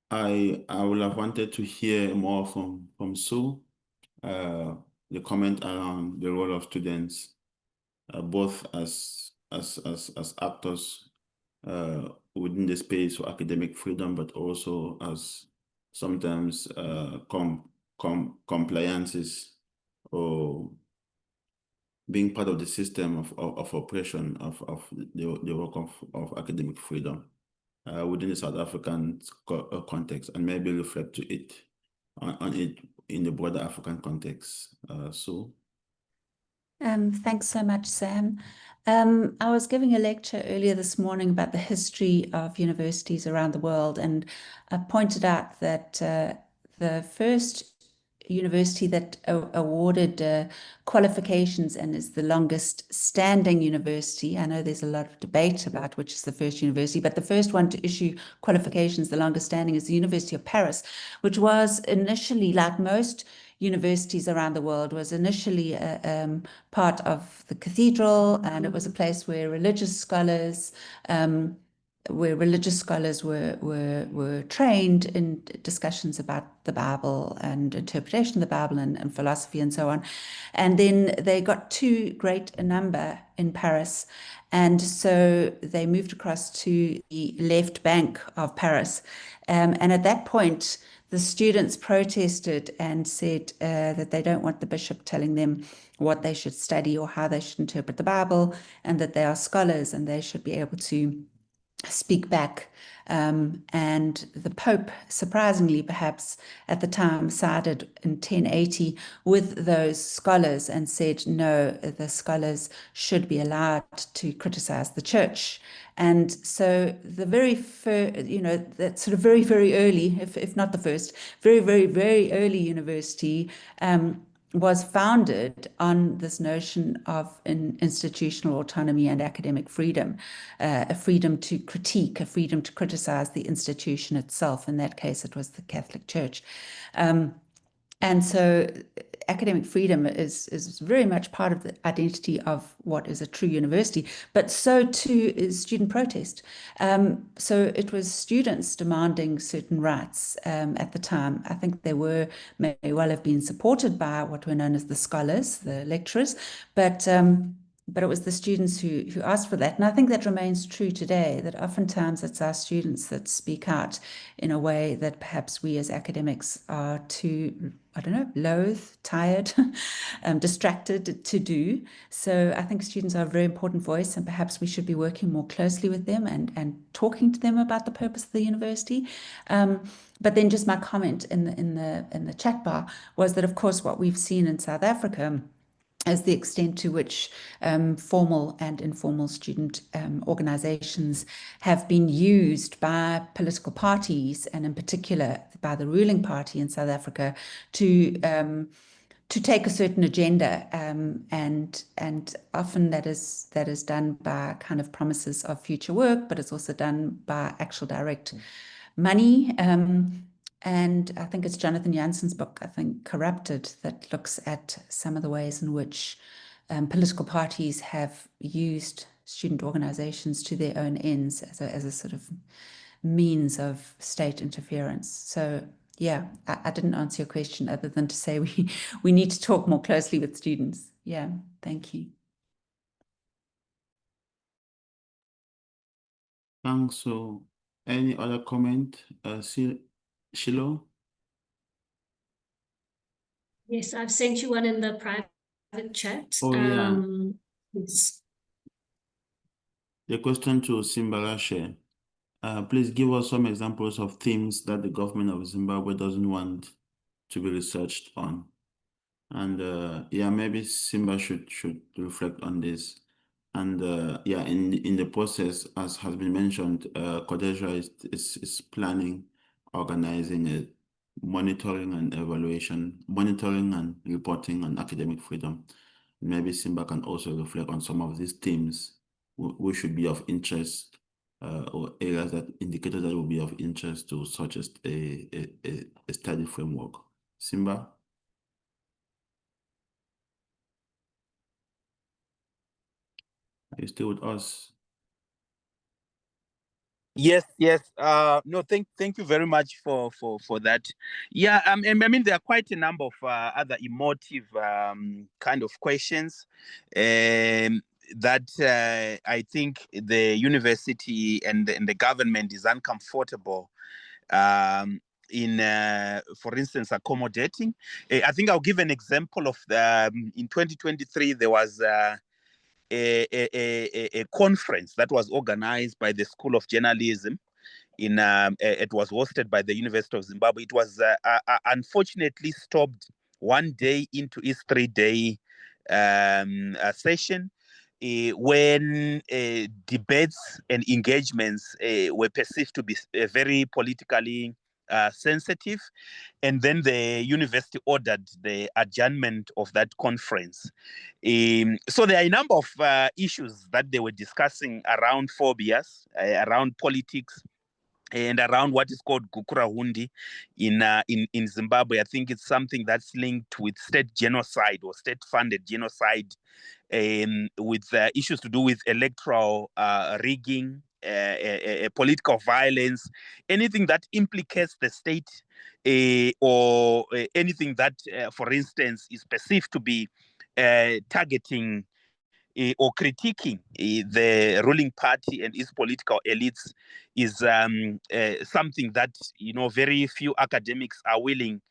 I would have wanted to hear more from Sue, the comment around the role of students, both as actors within the space for academic freedom, but also as sometimes compliances or being part of the system of oppression of the work of academic freedom within the South African context, and maybe reflect to it on it in the broader African context. So. Thanks so much, Sam. I was giving a lecture earlier this morning about the history of universities around the world, and I pointed out that the first university that awarded qualifications and is the longest standing university, I know there's a lot of debate about which is the first university, but the first one to issue qualifications, the longest standing, is the University of Paris, which was initially, like most universities around the world, was initially part of the cathedral, and it was a place where religious scholars were trained in discussions about the Bible and interpretation of the Bible and philosophy and so on. And then they got too great a number in Paris, and so they moved across to the left bank of Paris. And at that point, the students protested and said that they don't want the bishop telling them what they should study or how they should interpret the Bible, and that they are scholars and they should be able to speak back. And the Pope, surprisingly perhaps at the time, sided in 1080 with those scholars and said, no, the scholars should be allowed to criticize the church. And so the very first, that sort of very, very early, if not the first, very, very, very early university was founded on this notion of an institutional autonomy and academic freedom, a freedom to critique, a freedom to criticize the institution itself. In that case, it was the Catholic Church. And so academic freedom is very much part of the identity of what is a true university, but so too is student protest. So it was students demanding certain rights at the time. I think they may well have been supported by what were known as the scholars, the lecturers, but it was the students who asked for that. And I think that remains true today, that oftentimes it's our students that speak out in a way that perhaps we as academics are too I don't know, loath, tired, distracted to do. So I think students are a very important voice, and perhaps we should be working more closely with them and talking to them about the purpose of the university. But then just my comment in the chat bar was that, of course, what we've seen in South Africa is the extent to which formal and informal student organizations have been used by political parties, and in particular by the ruling party in South Africa, to take a certain agenda, and often that is done by kind of promises of future work, but it's also done by actual direct money. And I think it's Jonathan Janssen's book, I think, Corrupted, that looks at some of the ways in which political parties have used student organizations to their own ends as a sort of means of state interference. So yeah, I didn't answer your question other than to say we need to talk more closely with students. Yeah, thank you. Thanks. So any other comment, Shiloh? Yes, I've sent you one in the private chat. Oh, yeah. Yes. The question to Simbarashe. Please give us some examples of themes that the government of Zimbabwe doesn't want to be researched on. And yeah, maybe Simba should reflect on this. And yeah, in the process, as has been mentioned, CODESRIA is planning, organizing a monitoring and evaluation, monitoring and reporting on academic freedom. Maybe Simba can also reflect on some of these themes which should be of interest, or areas that indicators that will be of interest to such as a study framework. Simba? Are you still with us? Yes. No, thank you very much for that. Yeah, I mean, there are quite a number of other emotive kind of questions that I think the university and the government is uncomfortable in, for instance, accommodating. I think I'll give an example of in 2023 there was a conference that was organized by the School of Journalism. It was hosted by the University of Zimbabwe. It was unfortunately stopped one day into its 3-day session when debates and engagements were perceived to be very politically sensitive, and then the university ordered the adjournment of that conference. So there are a number of issues that they were discussing around phobias, around politics, and around what is called Gukurahundi in Zimbabwe. I think it's something that's linked with state genocide or state-funded genocide, with issues to do with electoral rigging, political violence, anything that implicates the state, or anything that, for instance, is perceived to be targeting or critiquing the ruling party and its political elites is something that, very few academics are willing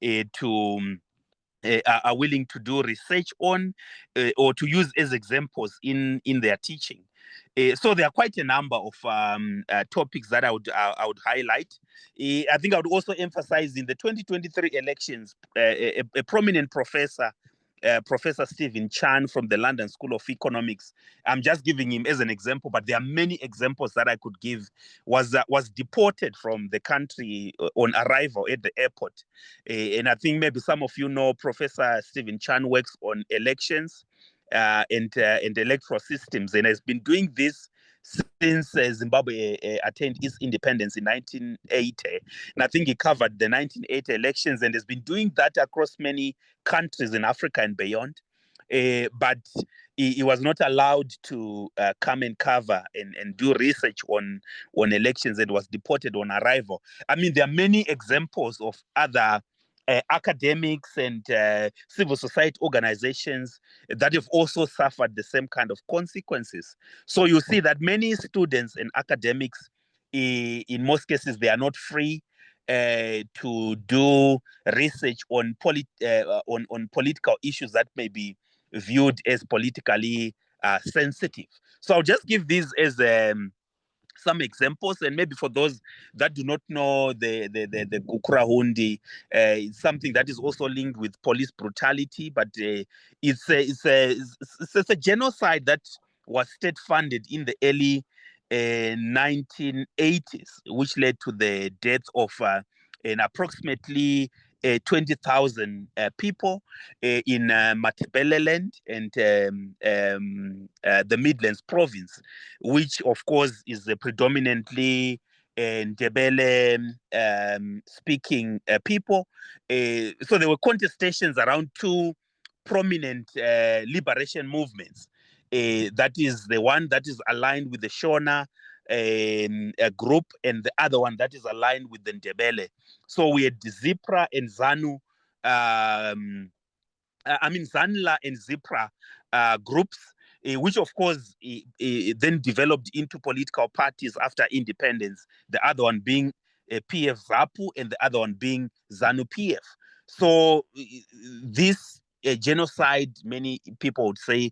to do research on, or to use as examples in their teaching. So there are quite a number of topics that I would highlight. I think I would also emphasize in the 2023 elections, a prominent professor, Professor Stephen Chan from the London School of Economics. I'm just giving him as an example, but there are many examples that I could give. Was deported from the country on arrival at the airport, and I think maybe some of you know Professor Stephen Chan works on elections and electoral systems, and has been doing this since Zimbabwe attained its independence in 1980. And I think he covered the 1980 elections and has been doing that across many countries in Africa and beyond. But he was not allowed to come and cover and do research on elections, and was deported on arrival. I mean, there are many examples of other academics and civil society organizations that have also suffered the same kind of consequences. So you see that many students and academics, in most cases, they are not free. to do research on political issues that may be viewed as politically sensitive. So I'll just give these as some examples, and maybe for those that do not know the Gukurahundi, it's something that is also linked with police brutality, but it's a genocide that was state funded in the early 1980s, which led to the death of approximately 20,000 people in Matabeleland and the Midlands province, which of course is predominantly Ndebele speaking people. So there were contestations around two prominent liberation movements. That is the one that is aligned with the Shona group, and the other one that is aligned with the Ndebele. So we had Zipra and ZANU, Zanla and Zipra groups, which of course then developed into political parties after independence, the other one being PF ZAPU and the other one being ZANU PF. So this genocide, many people would say,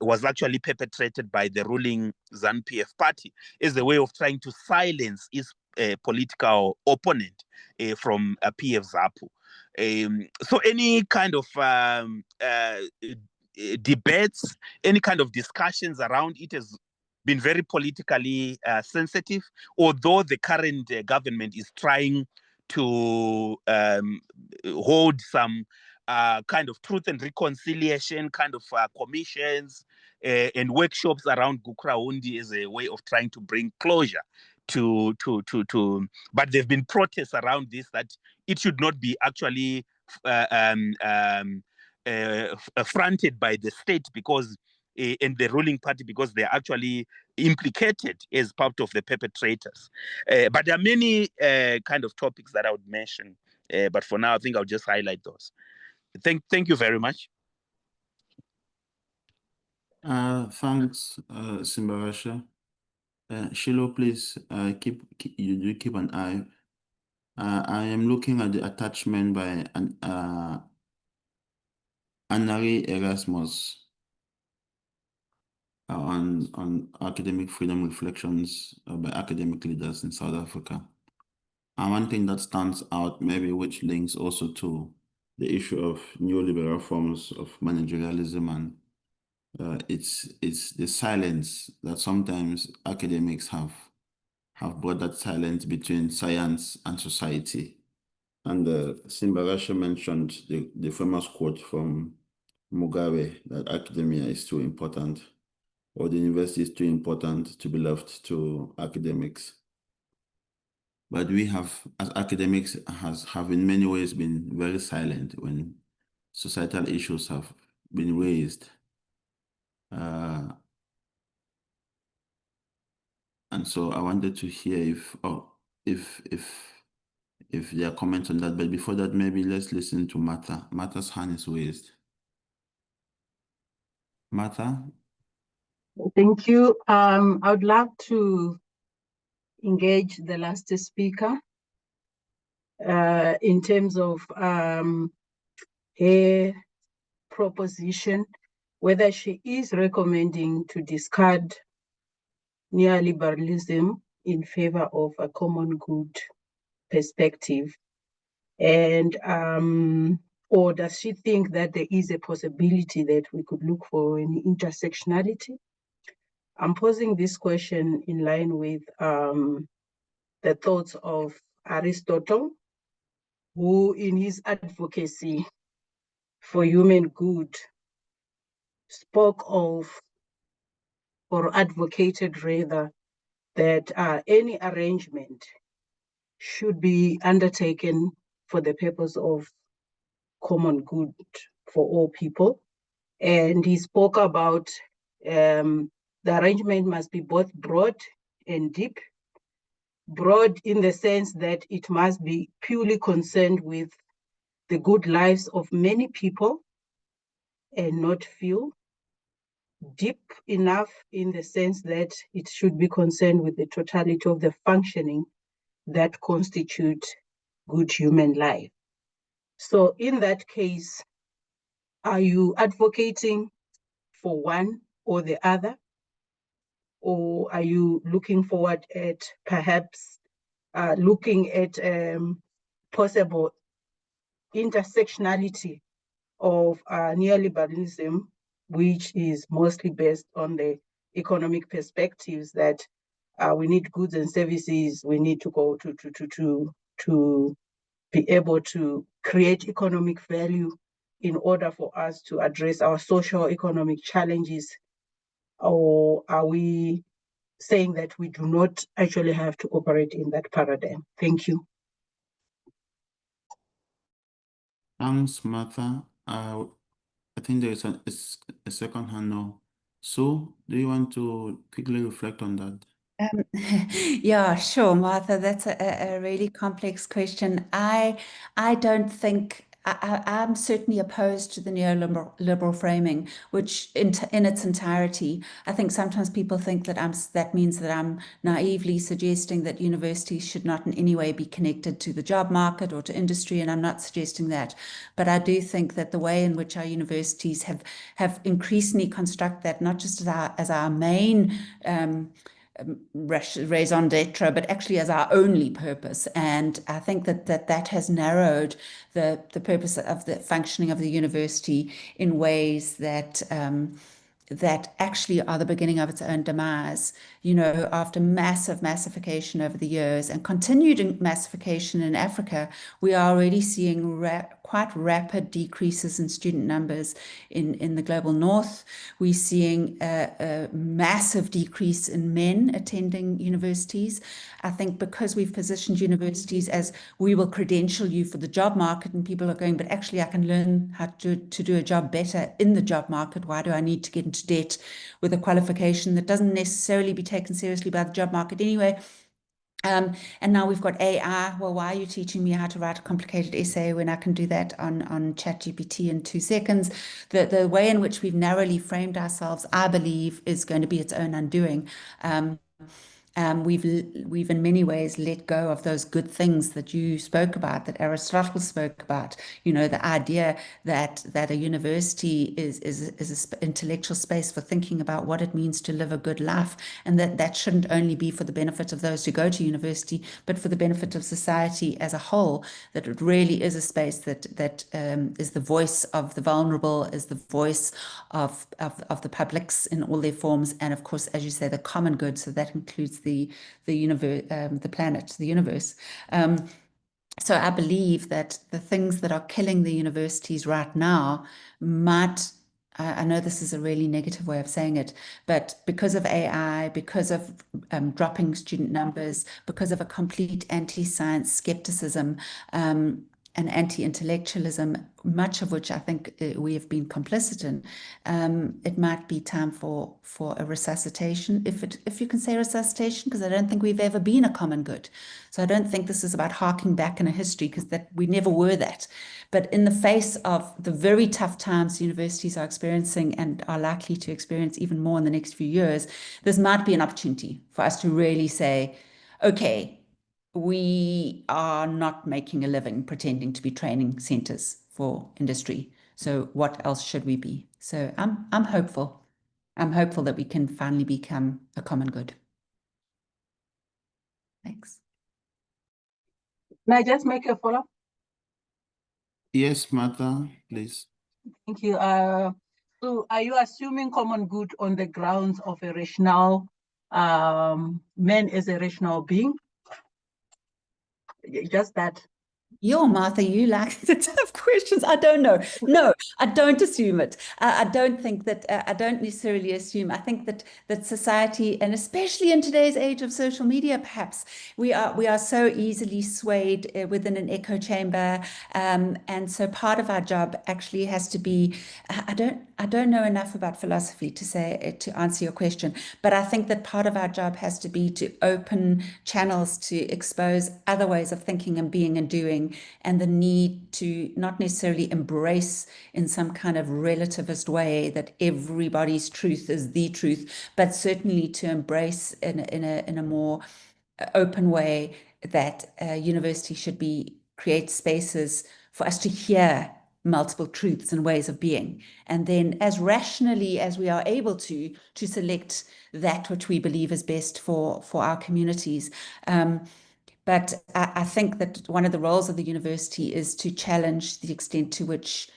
was actually perpetrated by the ruling ZANU PF party as a way of trying to silence its political opponent from PF ZAPU. So any kind of debates, any kind of discussions around it has been very politically sensitive, although the current government is trying to hold some kind of truth and reconciliation kind of commissions and workshops around Gukurahundi as a way of trying to bring closure to but there have been protests around this that it should not be actually fronted by the state because and the ruling party, because they're actually implicated as part of the perpetrators. But there are many kind of topics that I would mention, but for now I think I'll just highlight those. Thank you very much. Thanks, Simbarashe. Shilo, please keep an eye. I am looking at the attachment by Anari Erasmus on academic freedom reflections by academic leaders in South Africa. And one thing that stands out, maybe which links also to the issue of neoliberal forms of managerialism, and it's the silence that sometimes academics have brought, that silence between science and society. And Simbarashe mentioned the famous quote from Mugabe that academia is too important, or the university is too important to be left to academics. But we have, as academics, have in many ways been very silent when societal issues have been raised. And so I wanted to hear if there are comments on that. But before that, maybe let's listen to Martha. Martha's hand is raised. Martha? Thank you. I would love to engage the last speaker in terms of her proposition, whether she is recommending to discard neoliberalism in favor of a common good perspective, and or does she think that there is a possibility that we could look for an intersectionality? I'm posing this question in line with the thoughts of Aristotle, who in his advocacy for human good spoke of, or advocated rather, that any arrangement should be undertaken for the purpose of common good for all people. And he spoke about the arrangement must be both broad and deep. Broad in the sense that it must be purely concerned with the good lives of many people and not few. Deep enough in the sense that it should be concerned with the totality of the functioning that constitute good human life. So in that case, are you advocating for one or the other? Or are you looking forward at perhaps looking at possible intersectionality of neoliberalism, which is mostly based on the economic perspectives that we need goods and services, we need to go to be able to create economic value in order for us to address our social economic challenges? Or are we saying that we do not actually have to operate in that paradigm? Thank you. Thanks, Martha. I think there is a second hand now. So, do you want to quickly reflect on that? Yeah, sure, Martha. That's a really complex question. I don't think I'm certainly opposed to the neoliberal framing, which in its entirety, I think sometimes people think that that means that I'm naively suggesting that universities should not in any way be connected to the job market or to industry, and I'm not suggesting that. But I do think that the way in which our universities have increasingly construct that not just as our main raison d'etre, but actually as our only purpose. And I think that has narrowed the purpose of the functioning of the university in ways that that actually are the beginning of its own demise. You know, after massification over the years and continued massification in Africa, we are already seeing quite rapid decreases in student numbers in the global north. We're seeing a massive decrease in men attending universities. I think because we've positioned universities as we will credential you for the job market, and people are going, but actually I can learn how to do a job better in the job market. Why do I need to get into debt with a qualification that doesn't necessarily be taken seriously by the job market anyway? And now we've got AI. Well, why are you teaching me how to write a complicated essay when I can do that on ChatGPT in 2 seconds? The way in which we've narrowly framed ourselves, I believe, is going to be its own undoing. We've in many ways let go of those good things that you spoke about, that Aristotle spoke about. You know, the idea that a university is an intellectual space for thinking about what it means to live a good life, and that shouldn't only be for the benefit of those who go to university, but for the benefit of society as a whole. That it really is a space that is the voice of the vulnerable, is the voice of the publics in all their forms, and of course, as you say, the common good. So that includes the universe, the planet, the universe. So I believe that the things that are killing the universities right now might, I know this is a really negative way of saying it, but because of AI, because of dropping student numbers, because of a complete anti-science skepticism, and anti-intellectualism, much of which I think we have been complicit in, it might be time for a resuscitation, if you can say resuscitation, because I don't think we've ever been a common good. So I don't think this is about harking back in a history, because that we never were that. But in the face of the very tough times universities are experiencing and are likely to experience even more in the next few years, this might be an opportunity for us to really say, okay, we are not making a living pretending to be training centers for industry. So what else should we be? So I'm hopeful. I'm hopeful that we can finally become a common good. Thanks. Can I just make a follow-up? Yes, Martha, please. Thank you. So are you assuming common good on the grounds of a rational, man as a rational being? Just that. Yo, Martha, you like the tough questions. I don't know. No, I don't assume it. I don't think that, I don't necessarily assume. I think that society, and especially in today's age of social media, perhaps, we are so easily swayed within an echo chamber. And so part of our job actually has to be, I don't know enough about philosophy to answer your question, but I think that part of our job has to be to open channels to expose other ways of thinking and being and doing, and the need to not necessarily embrace in some kind of relativist way that everybody's truth is the truth, but certainly to embrace in a more open way that university should be create spaces for us to hear multiple truths and ways of being, and then as rationally as we are able to select that which we believe is best for our communities. But I think that one of the roles of the university is to challenge the extent to which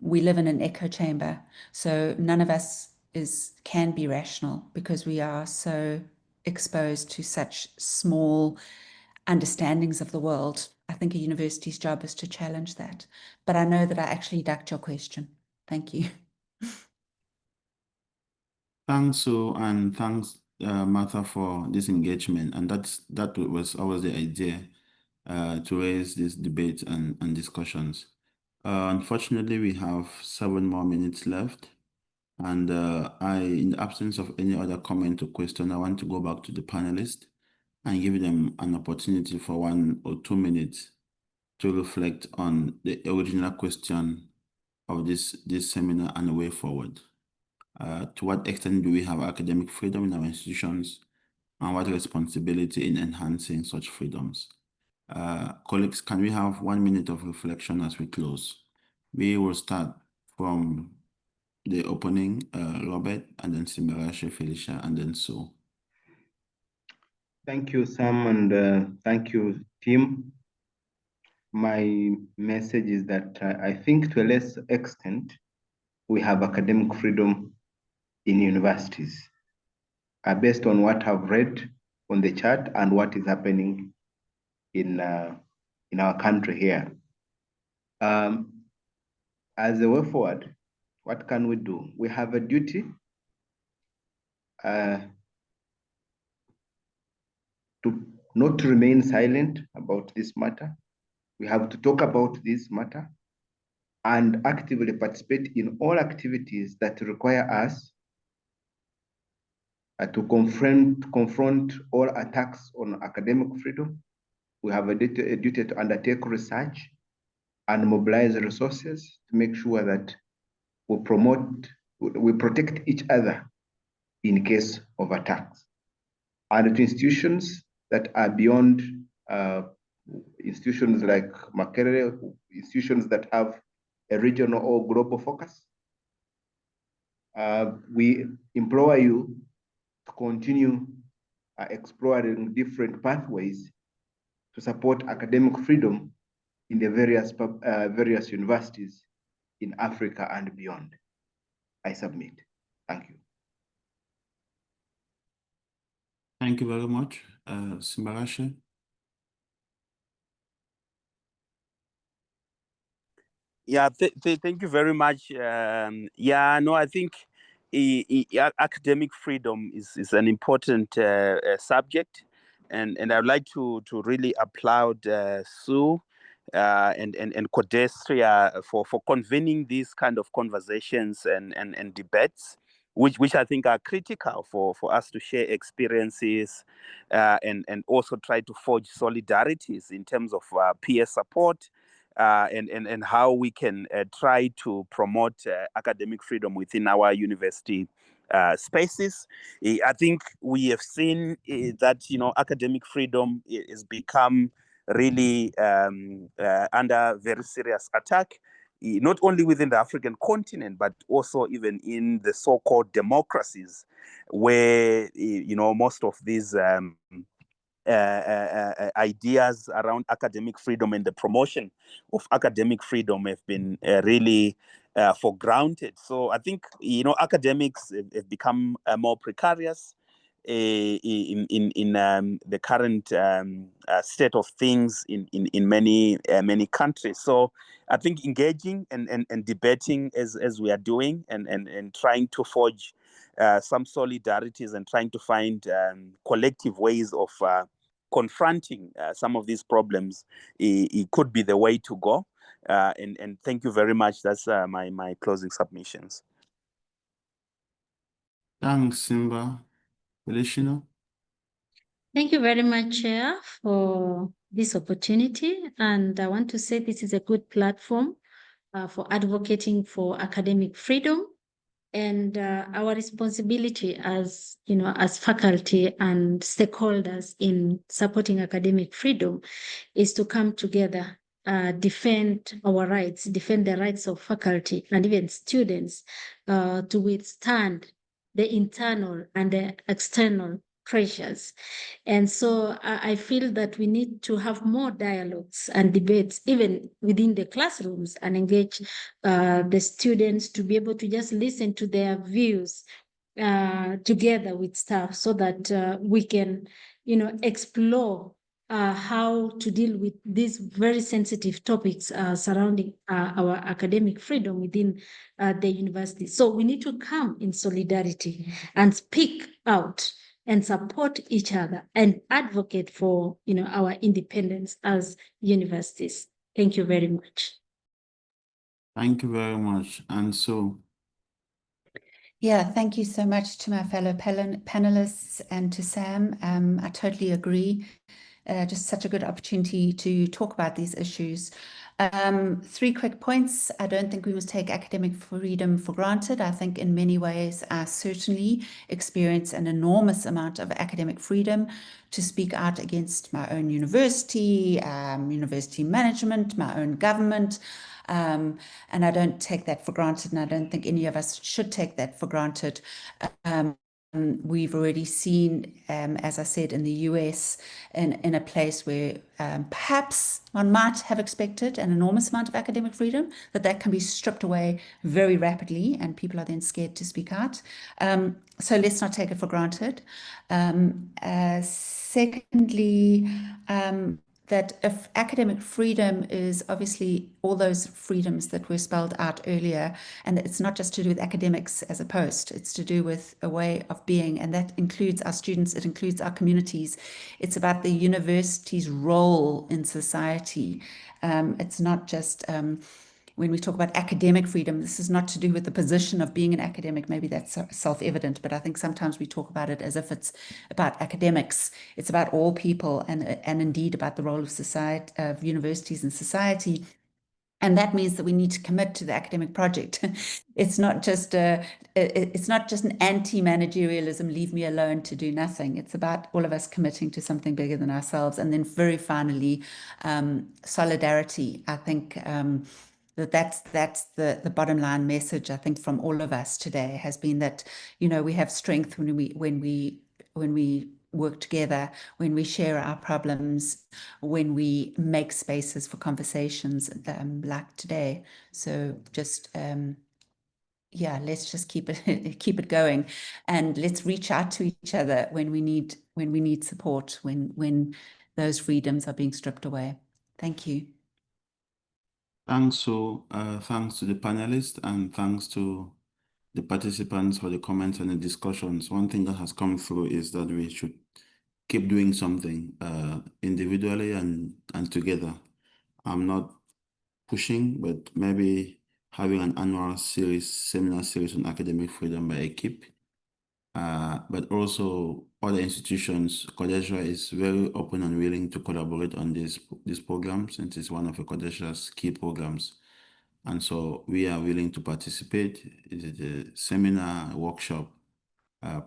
we live in an echo chamber. So none of us can be rational because we are so exposed to such small understandings of the world. I think a university's job is to challenge that. But I know that I actually ducked your question. Thank you. Thanks, Sue, and thanks, Martha, for this engagement. And that was always the idea, to raise this debate and discussions. Unfortunately, we have 7 more minutes left. And in the absence of any other comment or question, I want to go back to the panelists and give them an opportunity for 1 or 2 minutes to reflect on the original question of this seminar and the way forward. To what extent do we have academic freedom in our institutions, and what responsibility in enhancing such freedoms? Colleagues, can we have 1 minute of reflection as we close? We will start from the opening, Robert, and then Simbarashe, Felishana, and then Sue. Thank you, Sam, and thank you, team. My message is that I think to a less extent, we have academic freedom in universities, based on what I've read on the chart and what is happening in our country here. As a way forward, what can we do? We have a duty to not to remain silent about this matter. We have to talk about this matter and actively participate in all activities that require us to confront all attacks on academic freedom. We have a duty to undertake research and mobilize resources to make sure that we protect each other in case of attacks. And to institutions that are beyond institutions like Makerere, institutions that have a regional or global focus, we implore you to continue exploring different pathways to support academic freedom in the various universities in Africa and beyond. I submit. Thank you. Thank you very much, Simbarashe. Yeah, thank you very much. Yeah, no, I think academic freedom is an important subject, and I'd like to really applaud Sue and CODESRIA for convening these kind of conversations and debates, which I think are critical for us to share experiences and also try to forge solidarities in terms of peer support. And how we can try to promote academic freedom within our university spaces. I think we have seen that academic freedom has become really under very serious attack, not only within the African continent, but also even in the so-called democracies, where most of these ideas around academic freedom and the promotion of academic freedom have been really for granted. So I think academics have become more precarious in the current state of things in many countries. So I think engaging and debating as we are doing and trying to forge some solidarities and trying to find collective ways of confronting some of these problems, it could be the way to go. And thank you very much. That's my closing submissions. Thanks, Simba. Felishana? Thank you very much, Chair, for this opportunity. And I want to say this is a good platform for advocating for academic freedom. And our responsibility as, as faculty and stakeholders in supporting academic freedom is to come together, defend our rights, defend the rights of faculty and even students to withstand the internal and the external pressures. And so I feel that we need to have more dialogues and debates, even within the classrooms, and engage the students to be able to just listen to their views together with staff, so that we can, explore how to deal with these very sensitive topics surrounding our academic freedom within the university. So we need to come in solidarity and speak out and support each other and advocate for, our independence as universities. Thank you very much. Thank you very much. And so, yeah, thank you so much to my fellow panelists and to Sam. I totally agree. Just such a good opportunity to talk about these issues. 3 quick points. I don't think we must take academic freedom for granted. I think in many ways I certainly experience an enormous amount of academic freedom to speak out against my own university, university management, my own government. And I don't take that for granted, and I don't think any of us should take that for granted. We've already seen, as I said, in the US, in a place where perhaps one might have expected an enormous amount of academic freedom, that can be stripped away very rapidly, and people are then scared to speak out. So let's not take it for granted. Secondly, that if academic freedom is obviously all those freedoms that were spelled out earlier, and it's not just to do with academics as a post, it's to do with a way of being, and that includes our students, it includes our communities. It's about the university's role in society. It's not just when we talk about academic freedom, this is not to do with the position of being an academic. Maybe that's self-evident, but I think sometimes we talk about it as if it's about academics. It's about all people, and indeed about the role of society, of universities in society. And that means that we need to commit to the academic project. It's not just an anti-managerialism, leave me alone to do nothing. It's about all of us committing to something bigger than ourselves. And then very finally, solidarity. I think that's the bottom line message, I think, from all of us today, has been that, we have strength when we work together, when we share our problems, when we make spaces for conversations like today. So just let's just keep it going, and let's reach out to each other when we need support, when those freedoms are being stripped away. Thank you. thanks to the panelists, and thanks to the participants for the comments and the discussions. One thing that has come through is that we should keep doing something individually and together. I'm not pushing, but maybe having an annual seminar series on academic freedom by EQPE. But also other institutions. CODESRIA is very open and willing to collaborate on this program, since it's one of the CODESRIA's key programs. And so we are willing to participate. Is it a seminar, a workshop?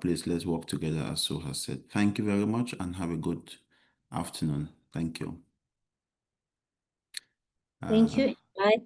Please, let's work together, as Sue has said. Thank you very much, and have a good afternoon. Thank you. Thank you. Bye.